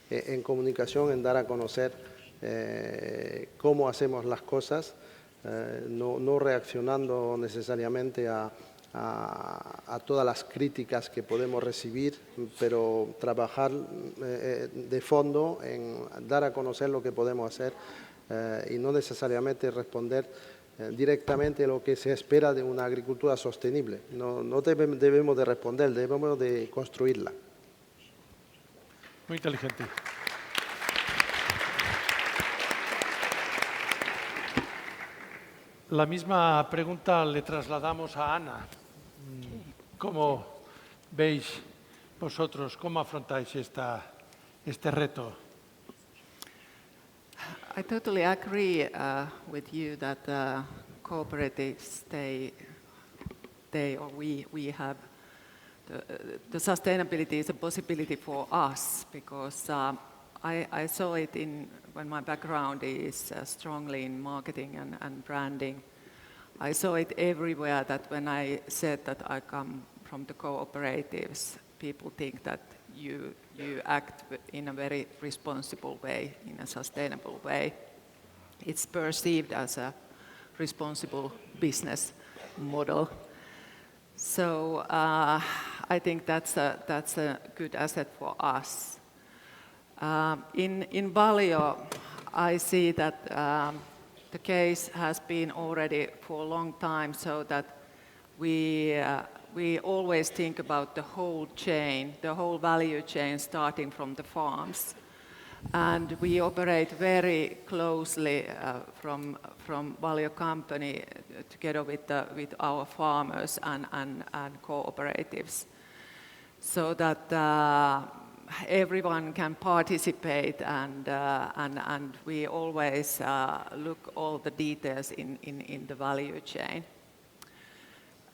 en comunicación, en dar a conocer cómo hacemos las cosas, no reaccionando necesariamente a todas las críticas que podemos recibir, pero trabajar de fondo en dar a conocer lo que podemos hacer, y no necesariamente responder directamente a lo que se espera de una agricultura sostenible. No debemos de responder, debemos de construirla. Muy inteligente. La misma pregunta le trasladamos a Hanna. ¿Cómo veis vosotros, cómo afrontáis este reto? I totally agree with you that cooperatives, we have the sustainability is a possibility for us, because I saw it when my background is strongly in marketing and branding. I saw it everywhere, that when I said that I come from the cooperatives, people think that you act in a very responsible way, in a sustainable way. It's perceived as a responsible business model. So I think that's a good asset for us. In VALIO, I see that the case has been already for a long time, so that we always think about the whole chain, the whole value chain, starting from the farms. And we operate very closely from VALIO company together with our farmers and cooperatives, so that everyone can participate, and we always look all the details in the value chain.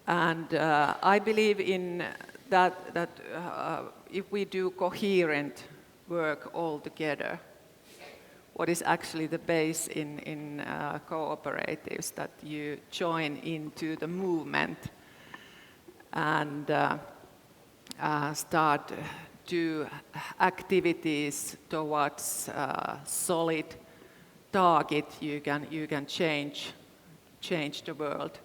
And I believe in that if we do coherent work all together, what is actually the base in cooperatives, that you join into the movement and start do activities towards solid target, you can change the world.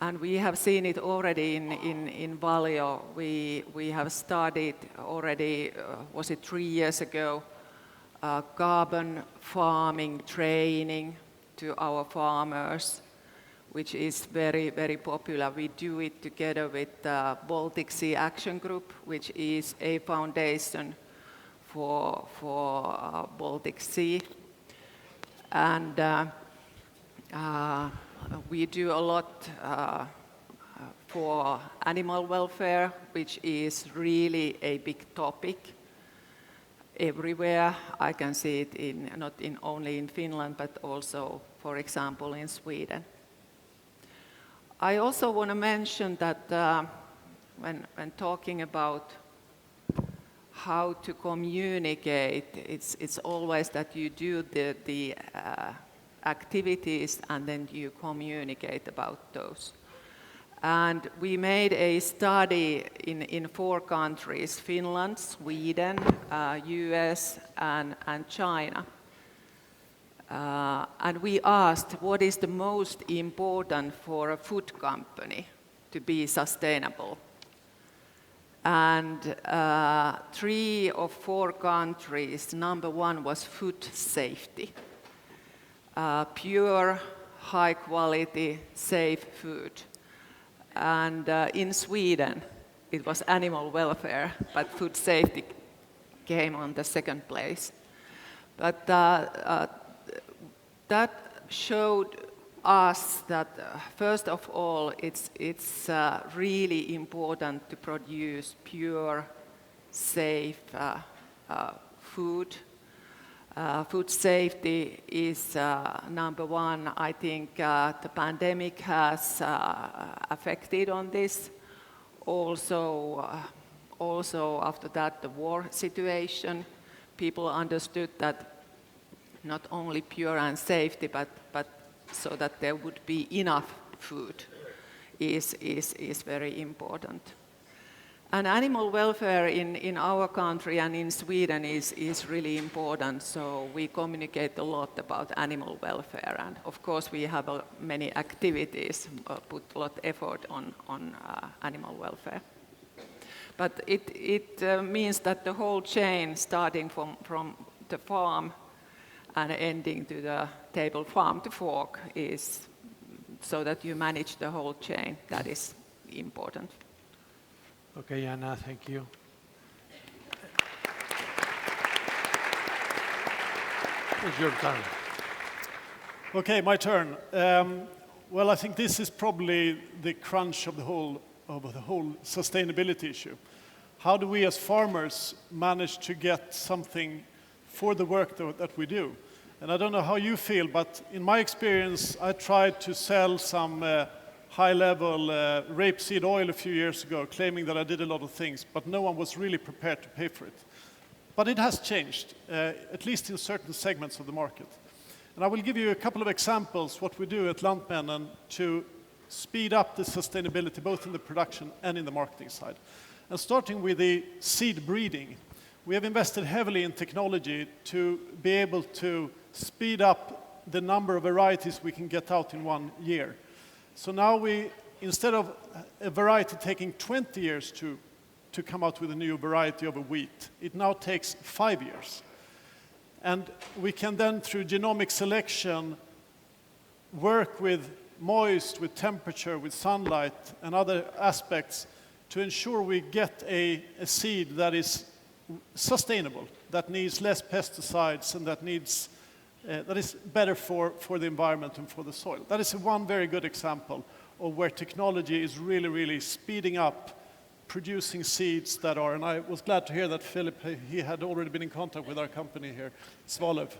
And we have seen it already in VALIO. We have started already, was it 3 years ago, carbon farming training to our farmers, which is very, very popular. We do it together with the Baltic Sea Action Group, which is a foundation for Baltic Sea. And we do a lot for animal welfare, which is really a big topic everywhere. I can see it not only in Finland, but also, for example, in Sweden. I also want to mention that when talking about how to communicate, it's always that you do the activities and then you communicate about those. And we made a study in 4 countries, Finland, Sweden, US, and China. And we asked what is the most important for a food company to be sustainable. And 3 of 4 countries, number 1 was food safety. Pure, high quality, safe food. And in Sweden, it was animal welfare, but food safety came on the 2nd place. But that showed us that, first of all, it's really important to produce pure, safe food. Food safety is number 1. I think the pandemic has affected on this. Also after that, the war situation, people understood that not only pure and safety, but so that there would be enough food is very important. And animal welfare in our country and in Sweden is really important, so we communicate a lot about animal welfare. And of course we have many activities, put a lot of effort on animal welfare. But it means that the whole chain, starting from the farm and ending to the table, farm to fork, is so that you manage the whole chain. That is important. Okay, Hanna, thank you. It's your turn. Okay, my turn. Well, I think this is probably the crunch of the whole sustainability issue. How do we as farmers manage to get something for the work that we do? And I don't know how you feel, but in my experience, I tried to sell some high-level rapeseed oil a few years ago, claiming that I did a lot of things, but no one was really prepared to pay for it. But it has changed, at least in certain segments of the market. And I will give you a couple of examples what we do at LANTMÄNNEN to speed up the sustainability, both in the production and in the marketing side. And starting with the seed breeding, we have invested heavily in technology to be able to speed up the number of varieties we can get out in 1 year. So now we, instead of a variety taking 20 years to come out with a new variety of a wheat, it now takes 5 years. And we can then, through genomic selection, work with moist, with temperature, with sunlight, and other aspects to ensure we get a seed that is sustainable, that needs less pesticides, and that is better for the environment and for the soil. That is one very good example of where technology is really, really speeding up producing seeds that are, and I was glad to hear that Philippe, he had already been in contact with our company here, Svalöv.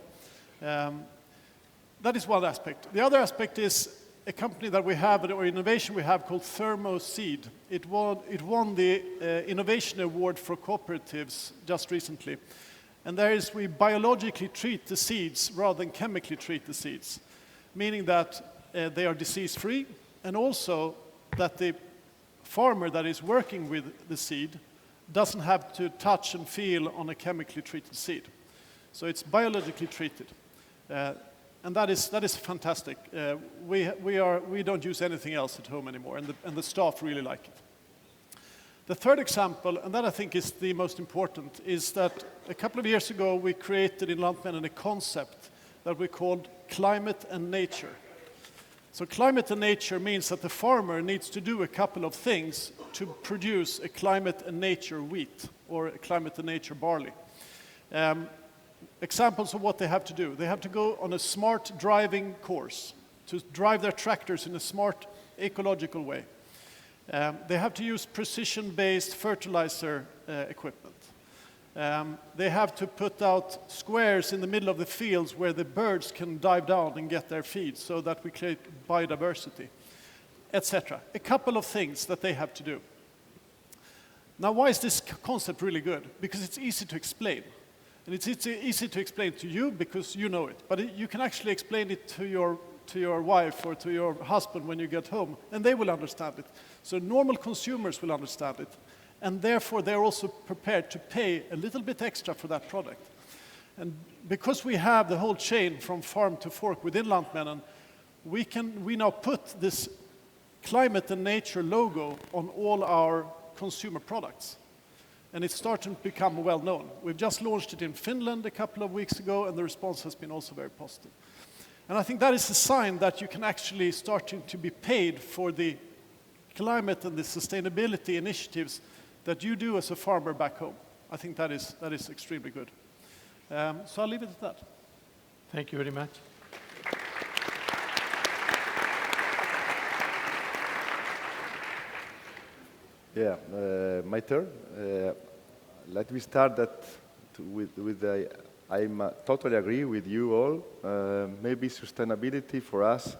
That is one aspect. The other aspect is a company that we have, or innovation we have, called Thermo Seed. It won the Innovation Award for Cooperatives just recently. And there is, we biologically treat the seeds rather than chemically treat the seeds, meaning that they are disease-free, and also that the farmer that is working with the seed doesn't have to touch and feel on a chemically treated seed. So it's biologically treated. And that is fantastic. We don't use anything else at home anymore, and the staff really like it. The third example, and that I think is the most important, is that a couple of years ago we created in LANTMÄNNEN a concept that we called climate and nature. So climate and nature means that the farmer needs to do a couple of things to produce a climate and nature wheat or a climate and nature barley. Examples of what they have to do. They have to go on a smart driving course to drive their tractors in a smart ecological way. They have to use precision-based fertilizer equipment. They have to put out squares in the middle of the fields where the birds can dive down and get their feed so that we create biodiversity, etc. A couple of things that they have to do. Now, why is this concept really good? Because it's easy to explain. And it's easy to explain to you because you know it. But you can actually explain it to your wife or to your husband when you get home, and they will understand it. So normal consumers will understand it. And therefore, they're also prepared to pay a little bit extra for that product. And because we have the whole chain from farm to fork within LANTMÄNNEN, we now put this climate and nature logo on all our consumer products. And it's starting to become well known. We've just launched it in Finland a couple of weeks ago, and the response has been also very positive. And I think that is a sign that you can actually start to be paid for the climate and the sustainability initiatives that you do as a farmer back home. I think that is extremely good. So I'll leave it at that. Thank you very much. Yeah, my turn. Let me start I totally agree with you all. Maybe sustainability for us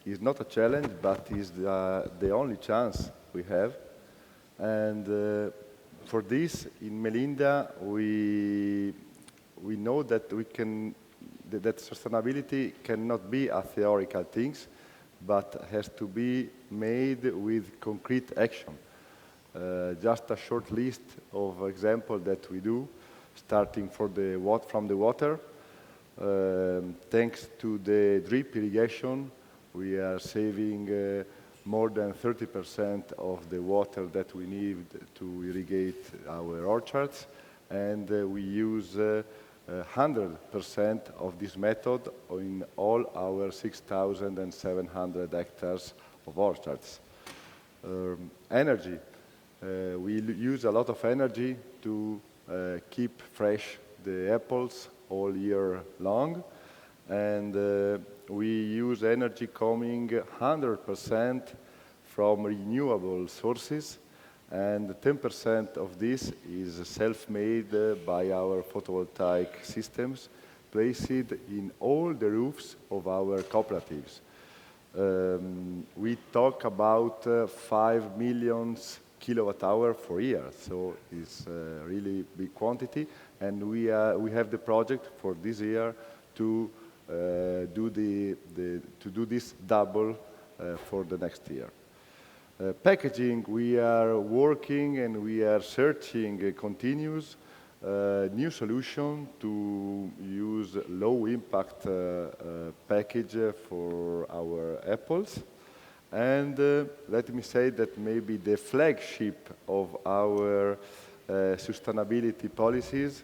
is not a challenge, but is the only chance we have. And for this, in Melinda, we know that that sustainability cannot be a theoretical thing, but has to be made with concrete action. Just a short list of examples that we do, starting from the water. Thanks to the drip irrigation, we are saving more than 30% of the water that we need to irrigate our orchards, and we use 100% of this method in all our 6,700 hectares of orchards. Energy. We use a lot of energy to keep fresh the apples all year long, and we use energy coming 100% from renewable sources, and 10% of this is self-made by our photovoltaic systems placed in all the roofs of our cooperatives. We talk about 5 million kilowatt-hour per year, so it's a really big quantity, and we have the project for this year to do this double for the next year. Packaging, we are working and we are searching a continuous new solution to use low-impact package for our apples. And let me say that maybe the flagship of our sustainability policies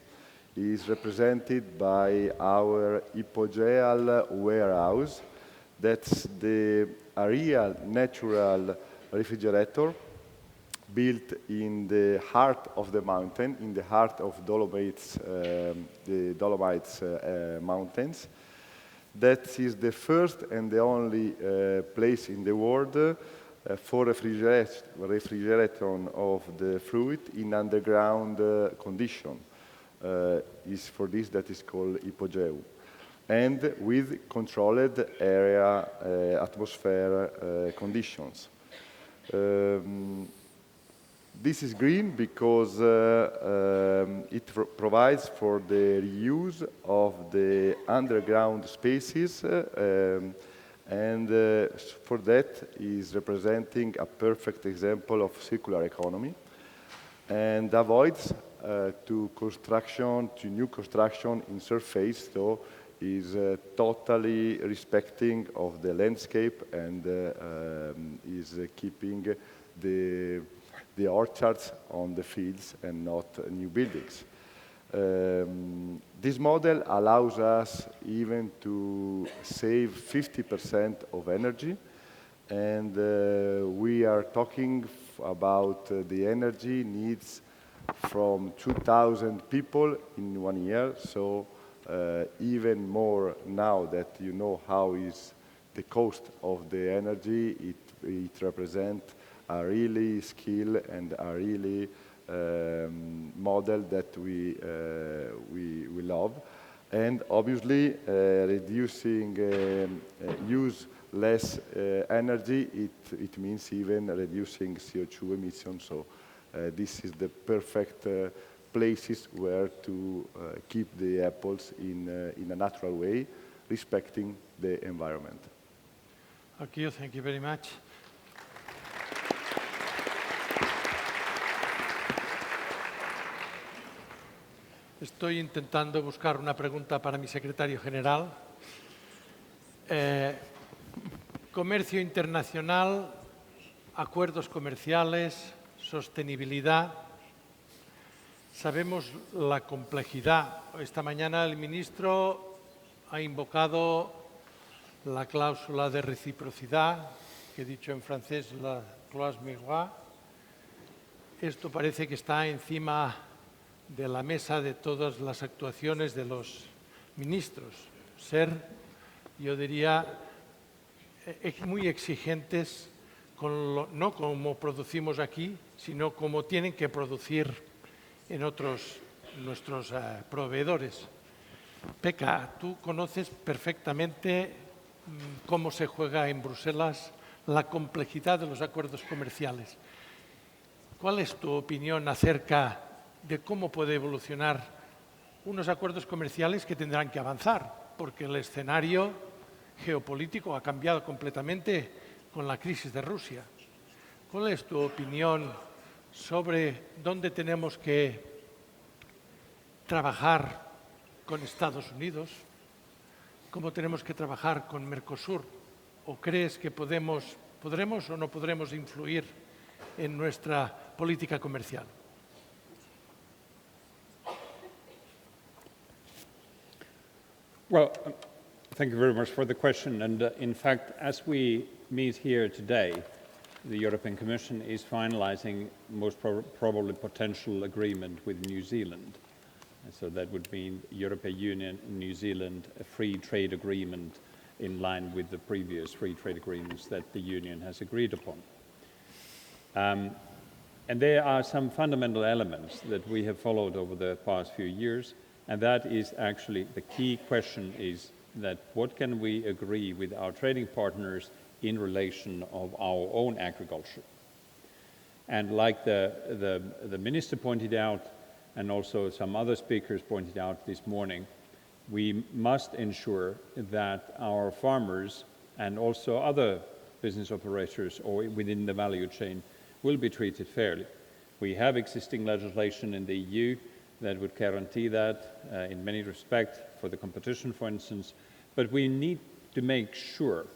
is represented by our Hypogeal warehouse. That's a real natural refrigerator built in the heart of the mountain, in the heart of the Dolomites mountains. That is the first and the only place in the world for refrigeration of the fruit in underground condition. Is for this that is called Hypogeu. And with controlled area atmosphere conditions. This is green because it provides for the reuse of the underground spaces and for that is representing a perfect example of circular economy and avoids to new construction in surface, so is totally respecting of the landscape and is keeping the orchards on the fields and not new buildings. This model allows us even to save 50% of energy, and we are talking about the energy needs from 2,000 people in 1 year, so even more now that you know how is the cost of the energy, it represents a really skill and a really model that we love. And obviously, reducing use less energy, it means even reducing CO2 emissions. So this is the perfect places where to keep the apples in a natural way, respecting the environment. Okay, thank you very much. Estoy intentando buscar una pregunta para mi secretario general. Comercio internacional, acuerdos comerciales, sostenibilidad. Sabemos la complejidad. Esta mañana el ministro ha invocado la cláusula de reciprocidad, que he dicho en francés, la clause miroir. Esto parece que está encima de la mesa de todas las actuaciones de los ministros. Ser, yo diría, muy exigentes, no como producimos aquí, sino como tienen que producir en nuestros proveedores. Pekka, tú conoces perfectamente cómo se juega en Bruselas la complejidad de los acuerdos comerciales. ¿Cuál es tu opinión acerca de cómo puede evolucionar unos acuerdos comerciales que tendrán que avanzar? Porque el escenario geopolítico ha cambiado completamente con la crisis de Rusia. ¿Cuál es tu opinión sobre dónde tenemos que trabajar con Estados Unidos? ¿Cómo tenemos que trabajar con Mercosur? ¿O crees que podremos o no podremos influir en nuestra política comercial? Well, thank you very much for the question. And in fact, as we meet here today, the European Commission is finalizing most probably potential agreement with New Zealand. And so that would mean European Union and New Zealand, a free trade agreement in line with the previous free trade agreements that the Union has agreed upon. And there are some fundamental elements that we have followed over the past few years, and that is actually the key question is that what can we agree with our trading partners in relation of our own agriculture? And like the minister pointed out, and also some other speakers pointed out this morning, we must ensure that our farmers and also other business operators or within the value chain will be treated fairly. We have existing legislation in the EU that would guarantee that in many respects for the competition, for instance, but we need to make sure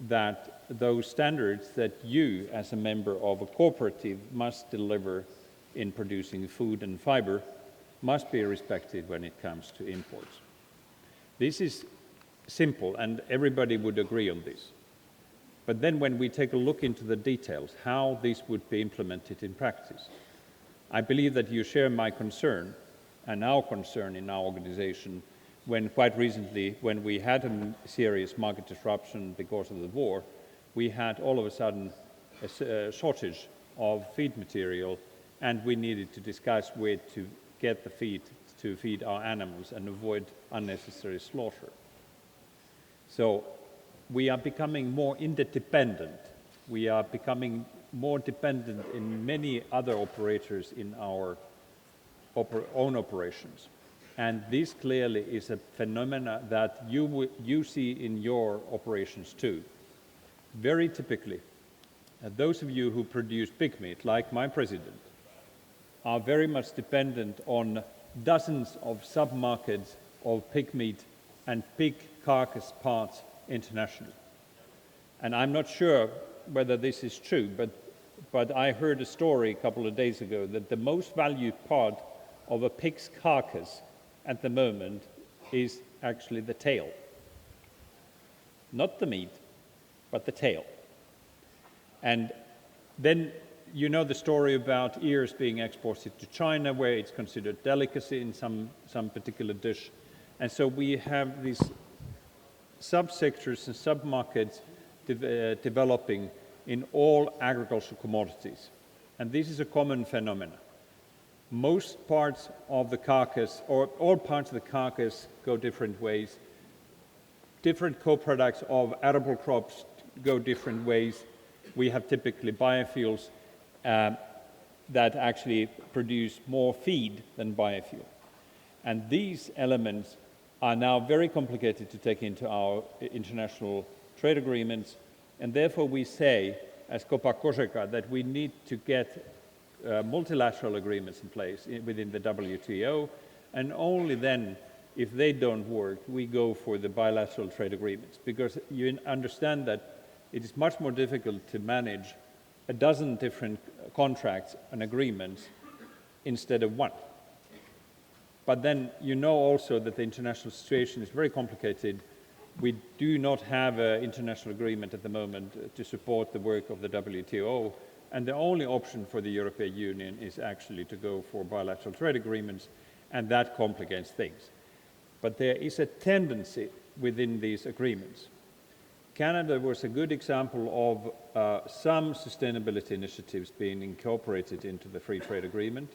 that those standards that you as a member of a cooperative must deliver in producing food and fiber must be respected when it comes to imports. This is simple and everybody would agree on this. But then when we take a look into the details, how this would be implemented in practice, I believe that you share my concern and our concern in our organization when quite recently, when we had a serious market disruption because of the war, we had all of a sudden a shortage of feed material and we needed to discuss where to get the feed to feed our animals and avoid unnecessary slaughter. So we are becoming more interdependent. We are becoming more dependent in many other operators in our own operations. And this clearly is a phenomena that you see in your operations too. Very typically, those of you who produce pig meat, like my president, are very much dependent on dozens of sub-markets of pig meat and pig carcass parts internationally. And I'm not sure whether this is true, but I heard a story a couple of days ago that the most valued part of a pig's carcass at the moment is actually the tail. Not the meat, but the tail. And then you know the story about ears being exported to China, where it's considered delicacy in some particular dish. And so we have these subsectors and submarkets developing in all agricultural commodities. And this is a common phenomenon. Most parts of the carcass, or all parts of the carcass, go different ways. Different co-products of arable crops go different ways. We have typically biofuels that actually produce more feed than biofuel. And these elements are now very complicated to take into our international trade agreements, and therefore we say, as COPA-COGECA, that we need to get multilateral agreements in place within the WTO, and only then, if they don't work, we go for the bilateral trade agreements, because you understand that it is much more difficult to manage a dozen different contracts and agreements instead of one. But then you know also that the international situation is very complicated. We do not have an international agreement at the moment to support the work of the WTO, and the only option for the European Union is actually to go for bilateral trade agreements, and that complicates things. But there is a tendency within these agreements. Canada was a good example of some sustainability initiatives being incorporated into the free trade agreement.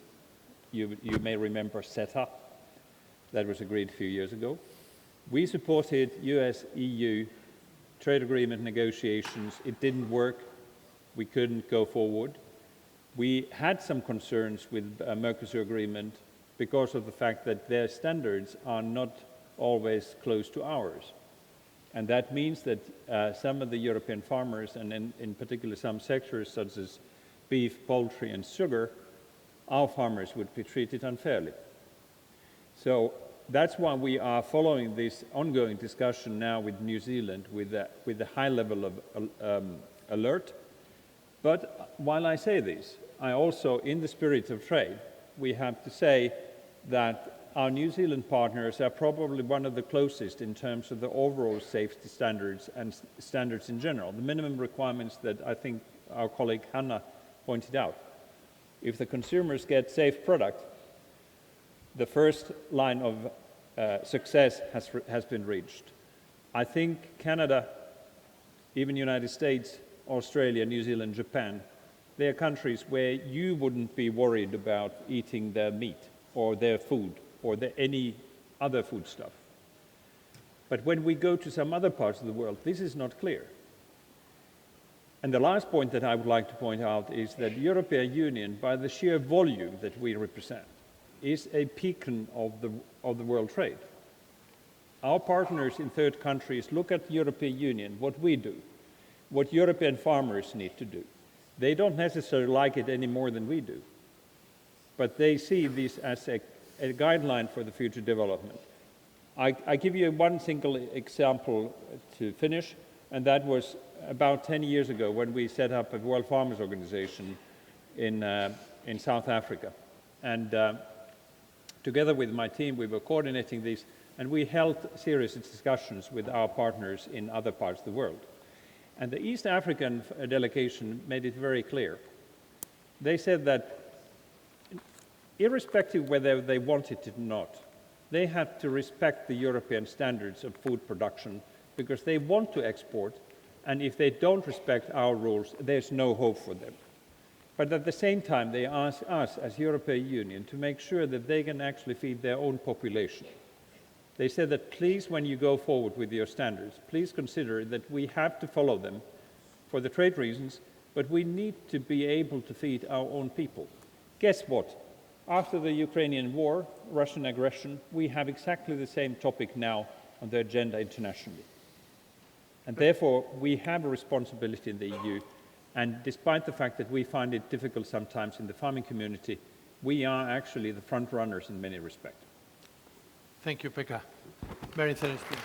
You may remember CETA, that was agreed a few years ago. We supported US-EU trade agreement negotiations. It didn't work. We couldn't go forward. We had some concerns with a Mercosur agreement because of the fact that their standards are not always close to ours. And that means that some of the European farmers, and in particular some sectors such as beef, poultry and sugar, our farmers would be treated unfairly. So that's why we are following this ongoing discussion now with New Zealand with a high level of alert. But while I say this, I also, in the spirit of trade, we have to say that our New Zealand partners are probably one of the closest in terms of the overall safety standards and standards in general, the minimum requirements that I think our colleague Hanna pointed out. If the consumers get safe product, the first line of success has been reached. I think Canada, even United States, Australia, New Zealand, Japan, they are countries where you wouldn't be worried about eating their meat or their food or any other foodstuff. But when we go to some other parts of the world, this is not clear. And the last point that I would like to point out is that the European Union, by the sheer volume that we represent, is a beacon of the world trade. Our partners in third countries look at the European Union, what we do, what European farmers need to do. They don't necessarily like it any more than we do, but they see this as a guideline for the future development. I give you one single example to finish, and that was about 10 years ago when we set up a World Farmers Organization in South Africa. And together with my team, we were coordinating this, and we held serious discussions with our partners in other parts of the world. And the East African delegation made it very clear. They said that irrespective whether they wanted it or not, they had to respect the European standards of food production because they want to export, and if they don't respect our rules, there's no hope for them. But at the same time, they ask us as European Union to make sure that they can actually feed their own population. They said that please, when you go forward with your standards, please consider that we have to follow them for the trade reasons, but we need to be able to feed our own people. Guess what? After the Ukrainian war, Russian aggression, we have exactly the same topic now on the agenda internationally. And therefore, we have a responsibility in the EU, and despite the fact that we find it difficult sometimes in the farming community, we are actually the front runners in many respects. Thank you, Pekka. Very interesting.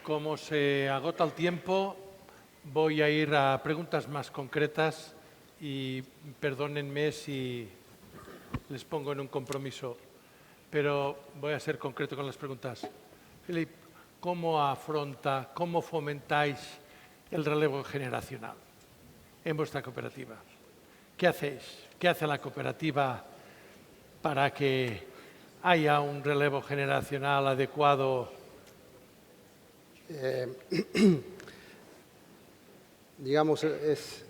Como se agota el tiempo, voy a ir a preguntas más concretas y perdónenme si les pongo en un compromiso, pero voy a ser concreto con las preguntas. Philippe, ¿cómo afronta, cómo fomentáis el relevo generacional en vuestra cooperativa? ¿Qué hacéis? ¿Qué hace la cooperativa para que haya un relevo generacional adecuado? Digamos, es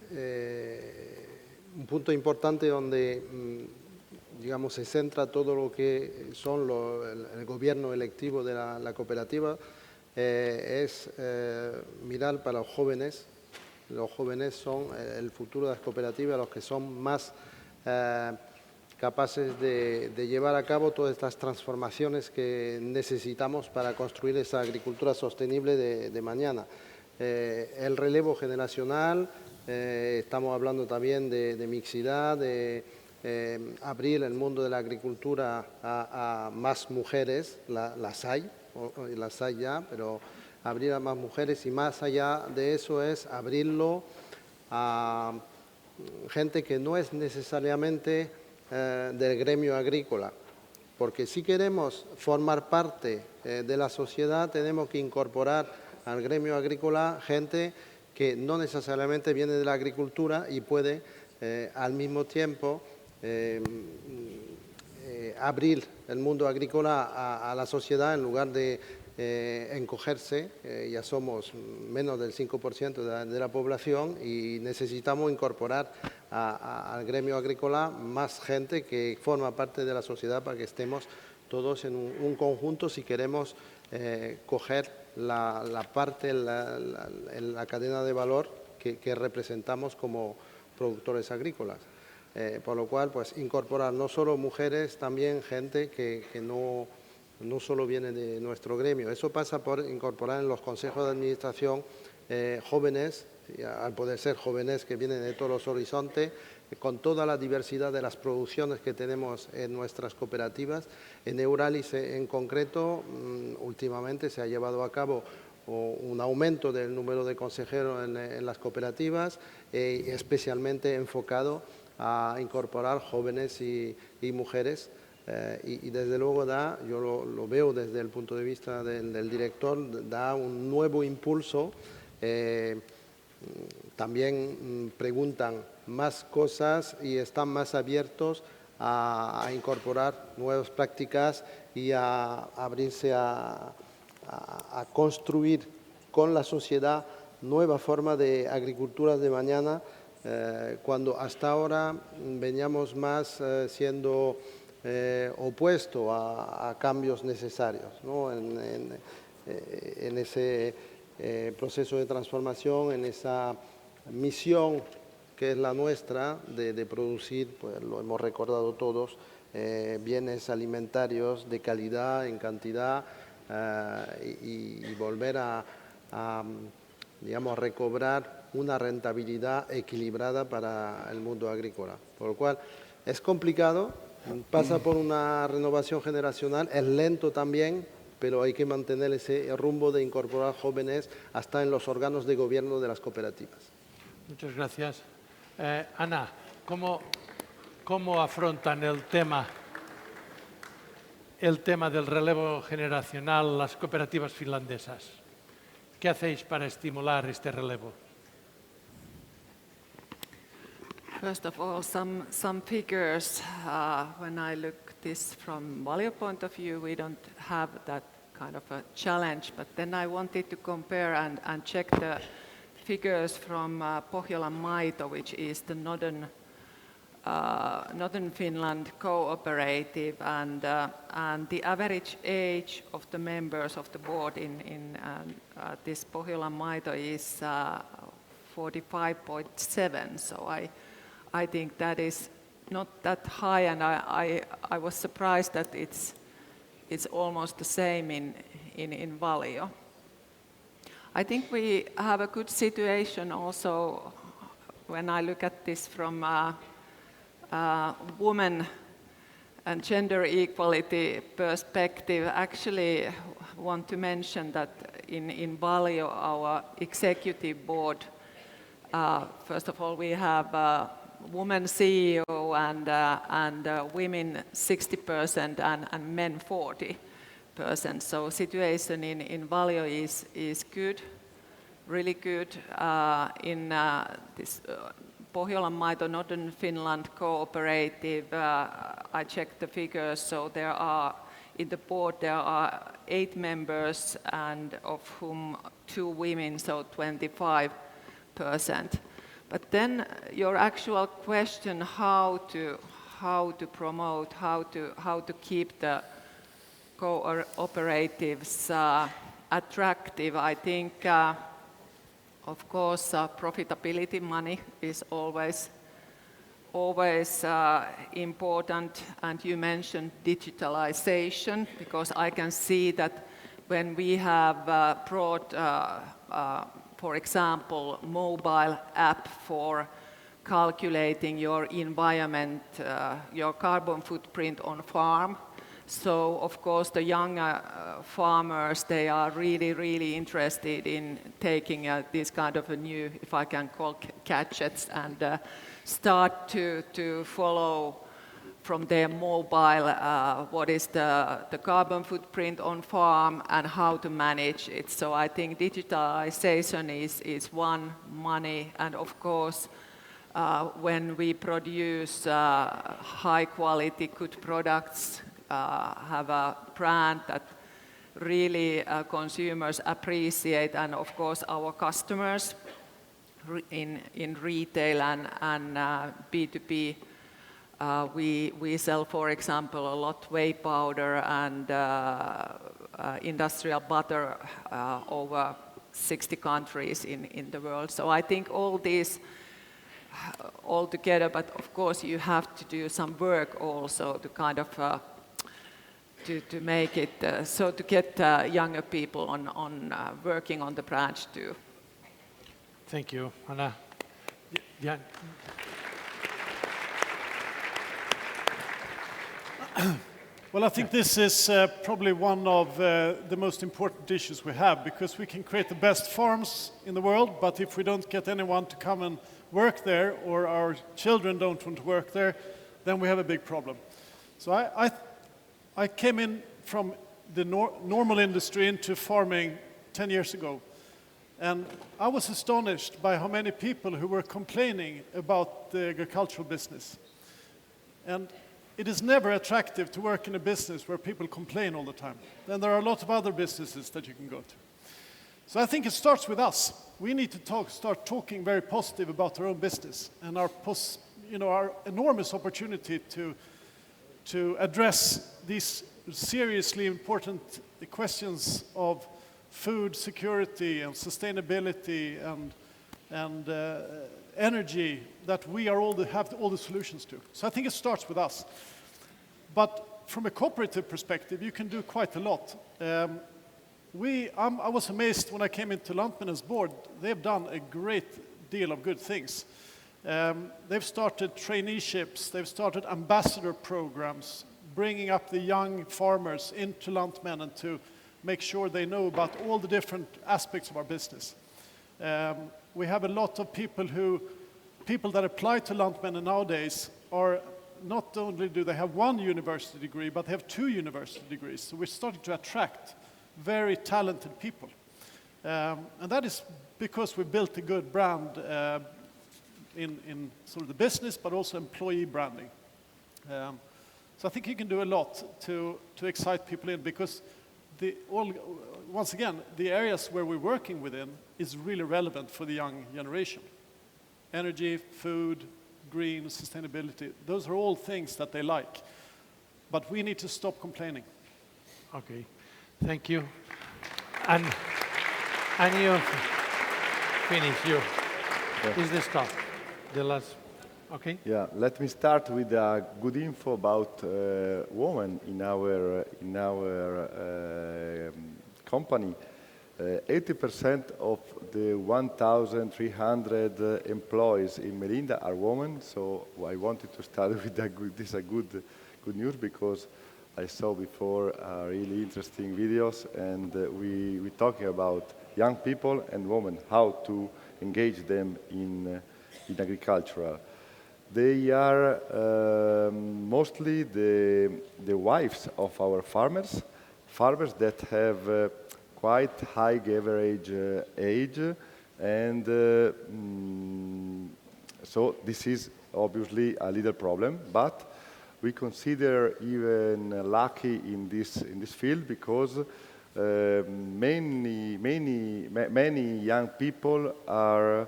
un punto importante donde digamos, se centra todo lo que son el gobierno electivo de la cooperativa, es mirar para los jóvenes. Los jóvenes son el futuro de las cooperativas, los que son más capaces de llevar a cabo todas estas transformaciones que necesitamos para construir esa agricultura sostenible de mañana. El relevo generacional, estamos hablando también de mixidad, de abrir el mundo de la agricultura a más mujeres, las hay ya, pero abrir a más mujeres y más allá de eso es abrirlo a gente que no es necesariamente del gremio agrícola, porque si queremos formar parte de la sociedad tenemos que incorporar al gremio agrícola gente que no necesariamente viene de la agricultura y puede al mismo tiempo abrir el mundo agrícola a la sociedad en lugar de encogerse. Ya somos menos del 5% de la población y necesitamos incorporar al gremio agrícola más gente que forma parte de la sociedad para que estemos todos en un conjunto si queremos coger la parte en la cadena de valor que representamos como productores agrícolas. Por lo cual, pues incorporar no solo mujeres, también gente que no solo viene de nuestro gremio. Eso pasa por incorporar en los consejos de administración jóvenes, al poder ser jóvenes que vienen de todos los horizontes, con toda la diversidad de las producciones que tenemos en nuestras cooperativas. En EURALIS en concreto, últimamente se ha llevado a cabo un aumento del número de consejeros en las cooperativas, especialmente enfocado a incorporar jóvenes y mujeres. Y desde luego yo lo veo desde el punto de vista del director, da un nuevo impulso. También preguntan más cosas y están más abiertos a incorporar nuevas prácticas y a abrirse a construir con la sociedad nueva forma de agricultura de mañana, cuando hasta ahora veníamos más siendo opuesto a cambios necesarios, ¿no? En ese proceso de transformación, en esa misión que es la nuestra de producir, pues lo hemos recordado todos, bienes alimentarios de calidad, en cantidad, y volver digamos, recobrar una rentabilidad equilibrada para el mundo agrícola. Por lo cual es complicado, pasa por una renovación generacional, es lento también, pero hay que mantener ese rumbo de incorporar jóvenes hasta en los órganos de gobierno de las cooperativas. Muchas gracias. Hanna, ¿cómo afrontan el tema del relevo generacional las cooperativas finlandesas? ¿Qué hacéis para estimular este relevo? First of all, some figures. When I look this from VALIO point of view, we don't have that kind of a challenge. But then I wanted to compare and check the figures from Pohjolan Maito, which is the northern Finland cooperative, and the average age of the members of the board in this Pohjolan Maito is 45.7. So I think that is not that high, and I was surprised that it's almost the same in VALIO. I think we have a good situation also when I look at this from women and gender equality perspective, actually want to mention that in VALIO, our executive board, first of all, we have women CEO and women 60% and men 40%. So situation in VALIO is good, really good. In this Pohjolan Maito Northern Finland cooperative, I checked the figures, so there are, in the board there are 8 members, and of whom 2 women, so 25%. But then your actual question, how to promote, how to keep the cooperatives attractive, I think, of course, profitability, money is always important, and you mentioned digitalization, because I can see that when we have brought, for example, mobile app for calculating your environment, your carbon footprint on farm. So, of course, the younger farmers, they are really interested in taking this kind of a new, if I can call, gadgets, and start to follow from their mobile what is the carbon footprint on farm and how to manage it. So I think digitalization is one, money, and of course when we produce high quality, good products, have a brand that really consumers appreciate, and of course our customers in retail and B2B. We sell, for example, a lot whey powder and industrial butter over 60 countries in the world. So I think all these all together, but of course you have to do some work also to kind of to make it so to get younger people on working on the branch too. Thank you, Hanna. Yeah. Well, I think this is probably one of the most important issues we have, because we can create the best farms in the world, but if we don't get anyone to come and work there, or our children don't want to work there, then we have a big problem. So I came in from the normal industry into farming 10 years ago, and I was astonished by how many people who were complaining about the agricultural business. And it is never attractive to work in a business where people complain all the time. Then there are a lot of other businesses that you can go to. So I think it starts with us. We need to start talking very positive about our own business and our enormous opportunity to address these seriously important questions of food security and sustainability and energy that we are have all the solutions to. So I think it starts with us. But from a cooperative perspective, you can do quite a lot. I was amazed when I came into Lantmännen's board. They've done a great deal of good things. They've started traineeships, they've started ambassador programs, bringing up the young farmers into Lantmännen to make sure they know about all the different aspects of our business. We have a lot of people that apply to Lantmännen nowadays are not only do they have one university degree, but they have 2 university degrees. So we're starting to attract very talented people. And that is because we built a good brand in sort of the business, but also employee branding. So I think you can do a lot to excite people in, because once again, the areas where we're working within is really relevant for the young generation. Energy, food, green, sustainability, those are all things that they like. But we need to stop complaining. Okay, thank you. And you finish, you. Yeah. Is this talk the last? Okay. Yeah, let me start with good info about women in our company. 80% of the 1,300 employees in Melinda are women, so I wanted to start with this good news because I saw before really interesting videos, and we're talking about young people and women, how to engage them in agriculture. They are mostly the wives of our farmers that have quite high average age, and so this is obviously a little problem, but we consider even lucky in this field because many young people are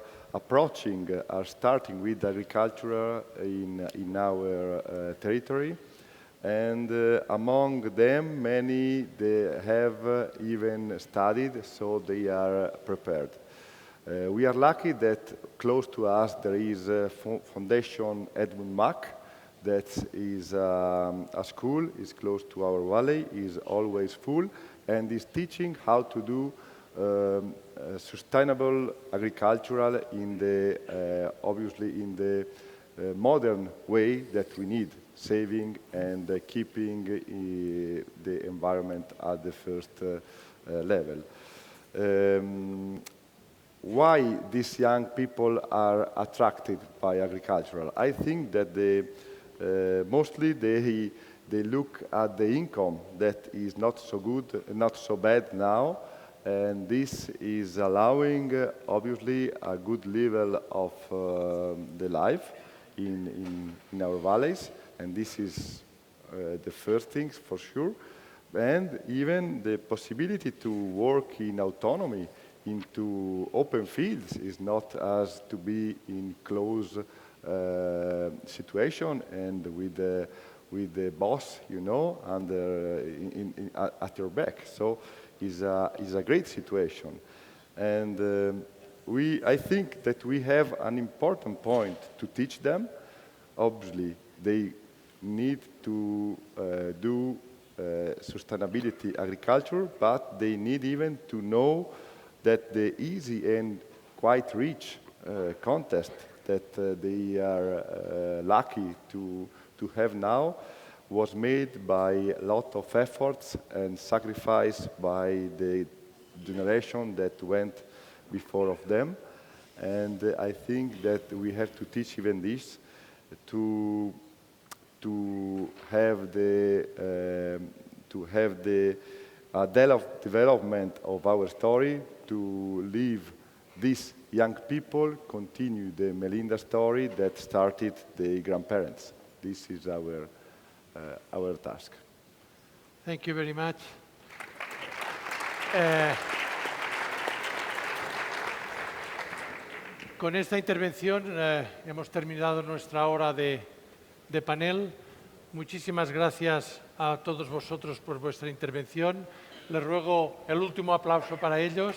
starting with agriculture in our territory, and among them many they have even studied, so they are prepared. We are lucky that close to us there is a Foundation Edmund Mack, that is a school, is close to our valley, is always full, and is teaching how to do sustainable agricultural in the obviously in the modern way that we need, saving and keeping the environment at the first level. Why these young people are attracted by agricultural? I think that mostly they look at the income that is not so good, not so bad now, and this is allowing obviously a good level of the life in our valleys, and this is the first thing for sure, and even the possibility to work in autonomy into open fields is not as to be in close situation and with the boss, you know, at your back. So is a great situation, and I think that we have an important point to teach them. Obviously, they need to do sustainability agriculture, but they need even to know that the easy and quite rich contest that they are lucky to have now was made by a lot of efforts and sacrifice by the generation that went before of them. And I think that we have to teach even this to have the development of our story, to leave these young people continue the Melinda story that started the grandparents. This is our task. Thank you very much. Con esta intervención hemos terminado nuestra hora de panel. Muchísimas gracias a todos vosotros por vuestra intervención. Les ruego el último aplauso para ellos.